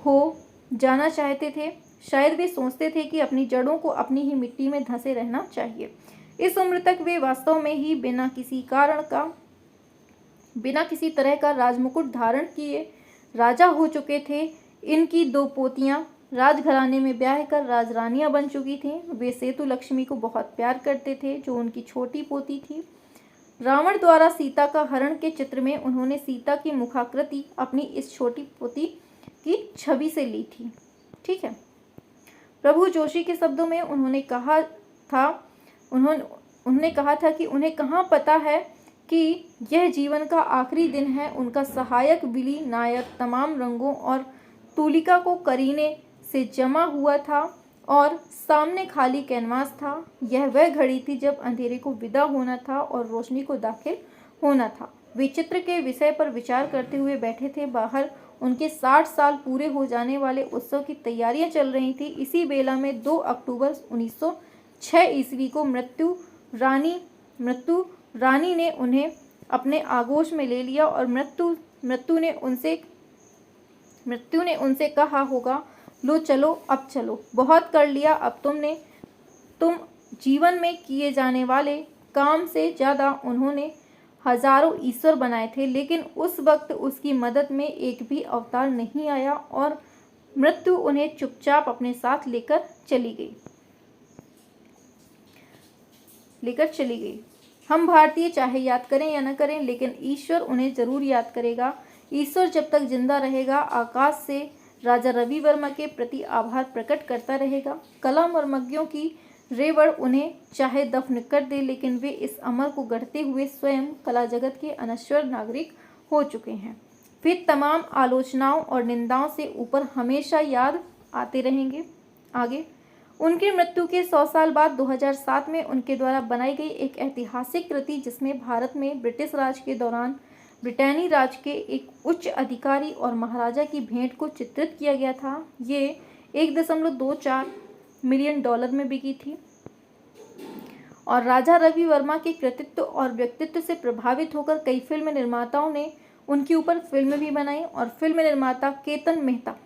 हो जाना चाहते थे। शायद वे सोचते थे कि अपनी जड़ों को अपनी ही मिट्टी में धंसे रहना चाहिए। इस उम्र तक वे वास्तव में ही बिना किसी तरह का राजमुकुट धारण किए राजा हो चुके थे। इनकी 2 पोतियां राजघराने में ब्याह कर राजरानियां बन चुकी थीं। वे सेतु लक्ष्मी को बहुत प्यार करते थे, जो उनकी छोटी पोती थी। रावण द्वारा सीता का हरण के चित्र में उन्होंने सीता की मुखाकृति अपनी इस छोटी पोती की छवि से ली थी। ठीक है। प्रभु जोशी के शब्दों में उन्होंने कहा था कि उन्हें कहाँ पता है कि यह जीवन का आखिरी दिन है। उनका सहायक विली नायक तमाम रंगों और तूलिका को करीने से जमा हुआ था और सामने खाली कैनवास था। यह वह घड़ी थी जब अंधेरे को विदा होना था और रोशनी को दाखिल होना था। वे चित्र के विषय पर विचार करते हुए बैठे थे। बाहर उनके 60 साल पूरे हो जाने वाले उत्सव की तैयारियां चल रही थी। इसी बेला में 2 अक्टूबर 1906 ईस्वी को मृत्यु रानी ने उन्हें अपने आगोश में ले लिया और मृत्यु ने उनसे कहा होगा, लो चलो, अब चलो, बहुत कर लिया। अब तुम जीवन में किए जाने वाले काम से ज़्यादा उन्होंने हजारों ईश्वर बनाए थे, लेकिन उस वक्त उसकी मदद में एक भी अवतार नहीं आया और मृत्यु उन्हें चुपचाप अपने साथ लेकर चली गई। हम भारतीय चाहे याद करें या न करें, लेकिन ईश्वर उन्हें जरूर याद करेगा। ईश्वर जब तक जिंदा रहेगा आकाश से राजा रवि वर्मा के प्रति आभार प्रकट करता रहेगा। कला मर्मज्ञों की रेवड़ उन्हें चाहे दफन कर दे, लेकिन वे इस अमर को गढ़ते हुए स्वयं कला जगत के अनश्वर नागरिक हो चुके हैं। वे तमाम आलोचनाओं और निंदाओं से ऊपर हमेशा याद आते रहेंगे। आगे उनकी मृत्यु के 100 साल बाद 2007 में उनके द्वारा बनाई गई एक ऐतिहासिक कृति, जिसमें भारत में ब्रिटिश राज के दौरान ब्रिटेनी राज के एक उच्च अधिकारी और महाराजा की भेंट को चित्रित किया गया था। ये 1.24 मिलियन डॉलर में बिकी थी और राजा रवि वर्मा के कृतित्व और व्यक्तित्व से प्रभावित होकर कई फिल्म निर्माताओं ने उनके ऊपर फिल्म भी बनाई और फिल्म निर्माता केतन मेहता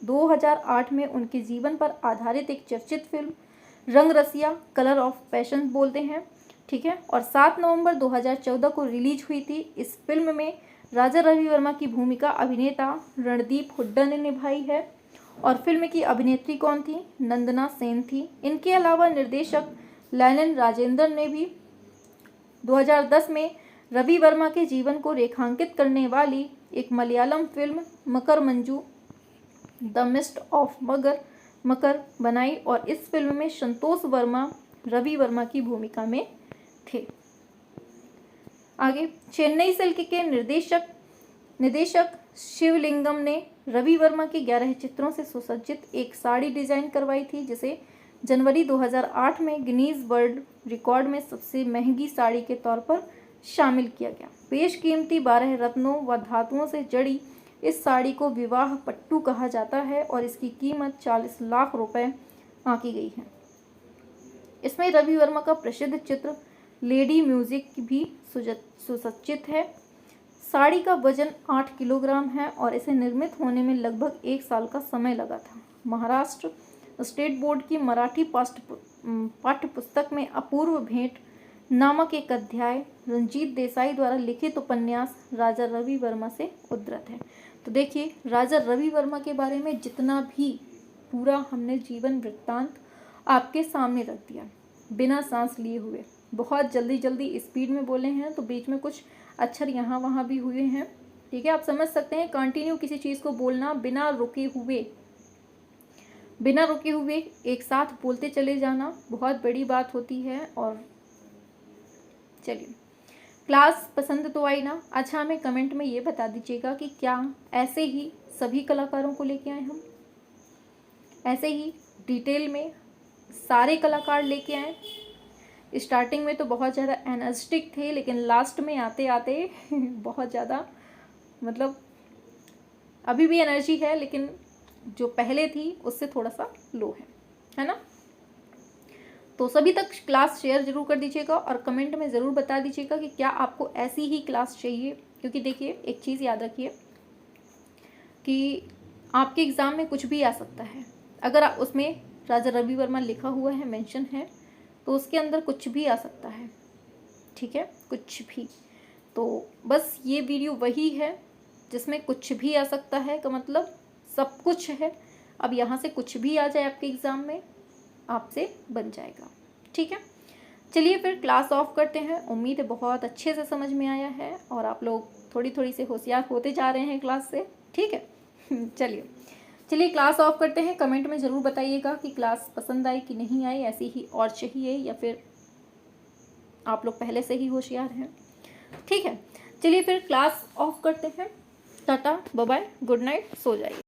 2008 में उनके जीवन पर आधारित एक चर्चित फिल्म रंग रसिया कलर ऑफ पैशन बोलते हैं। ठीक है। और 7 नवंबर 2014 को रिलीज हुई थी। इस फिल्म में राजा रवि वर्मा की भूमिका अभिनेता रणदीप हुड्डा ने निभाई है और फिल्म की अभिनेत्री कौन थी? नंदना सेन थी। इनके अलावा निर्देशक लैलन राजेंद्र ने भी 2010 में रवि वर्मा के जीवन को रेखांकित करने वाली एक Malayalam film Makara Manju the mist of Makara बनाई और इस फिल्म में संतोष वर्मा रवि वर्मा की भूमिका में थे। आगे चेन्नई सिल्क के निदेशक शिवलिंगम ने रवि वर्मा के 11 चित्रों से सुसज्जित एक साड़ी डिजाइन करवाई थी, जिसे जनवरी 2008 में गिनीज वर्ल्ड रिकॉर्ड में सबसे महंगी साड़ी के तौर पर शामिल किया गया। बेशकीमती 12 रत्नों व धातुओं से जड़ी इस साड़ी को विवाह पट्टू कहा जाता है और इसकी कीमत 40 लाख रुपए आंकी गई है। इसमें रवि वर्मा का प्रसिद्ध चित्र लेडी म्यूजिक भी सुसज्जित है। साड़ी का वजन 8 किलोग्राम है और इसे निर्मित होने में लगभग 1 साल का समय लगा था। महाराष्ट्र स्टेट बोर्ड की मराठी पाठ्य पुस्तक में अपूर्व भेंट नामक एक अध्याय रंजीत देसाई द्वारा लिखित उपन्यास राजा रवि वर्मा से उद्धृत है। तो देखिए, राजा रवि वर्मा के बारे में जितना भी पूरा हमने जीवन वृत्तांत आपके सामने रख दिया बिना सांस लिए हुए। बहुत जल्दी स्पीड में बोले हैं तो बीच में कुछ अक्षर यहाँ वहाँ भी हुए हैं। ठीक है, आप समझ सकते हैं। कंटिन्यू किसी चीज़ को बोलना बिना रुके हुए एक साथ बोलते चले जाना बहुत बड़ी बात होती है। और चलिए, क्लास पसंद तो आई ना? अच्छा, हमें कमेंट में ये बता दीजिएगा कि क्या ऐसे ही सभी कलाकारों को लेके आए, हम ऐसे ही डिटेल में सारे कलाकार लेके आए। स्टार्टिंग में तो बहुत ज़्यादा एनर्जेटिक थे, लेकिन लास्ट में आते आते बहुत ज़्यादा, मतलब अभी भी एनर्जी है, लेकिन जो पहले थी उससे थोड़ा सा लो है ना? तो सभी तक क्लास शेयर जरूर कर दीजिएगा और कमेंट में ज़रूर बता दीजिएगा कि क्या आपको ऐसी ही क्लास चाहिए। क्योंकि देखिए, एक चीज़ याद रखिए कि आपके एग्ज़ाम में कुछ भी आ सकता है। अगर उसमें राजा रवि वर्मा लिखा हुआ है, मेंशन है, तो उसके अंदर कुछ भी आ सकता है। ठीक है, कुछ भी। तो बस ये वीडियो वही है जिसमें कुछ भी आ सकता है का मतलब सब कुछ है। अब यहाँ से कुछ भी आ जाए आपके एग्ज़ाम में आपसे बन जाएगा। ठीक है, चलिए फिर क्लास ऑफ करते हैं। उम्मीद है बहुत अच्छे से समझ में आया है और आप लोग थोड़ी थोड़ी से होशियार होते जा रहे हैं क्लास से। ठीक है चलिए क्लास ऑफ करते हैं। कमेंट में ज़रूर बताइएगा कि क्लास पसंद आई कि नहीं आई, ऐसी ही और चाहिए या फिर आप लोग पहले से ही होशियार हैं। ठीक है, चलिए फिर क्लास ऑफ करते हैं। Tata bye bye, good night, सो जाइए।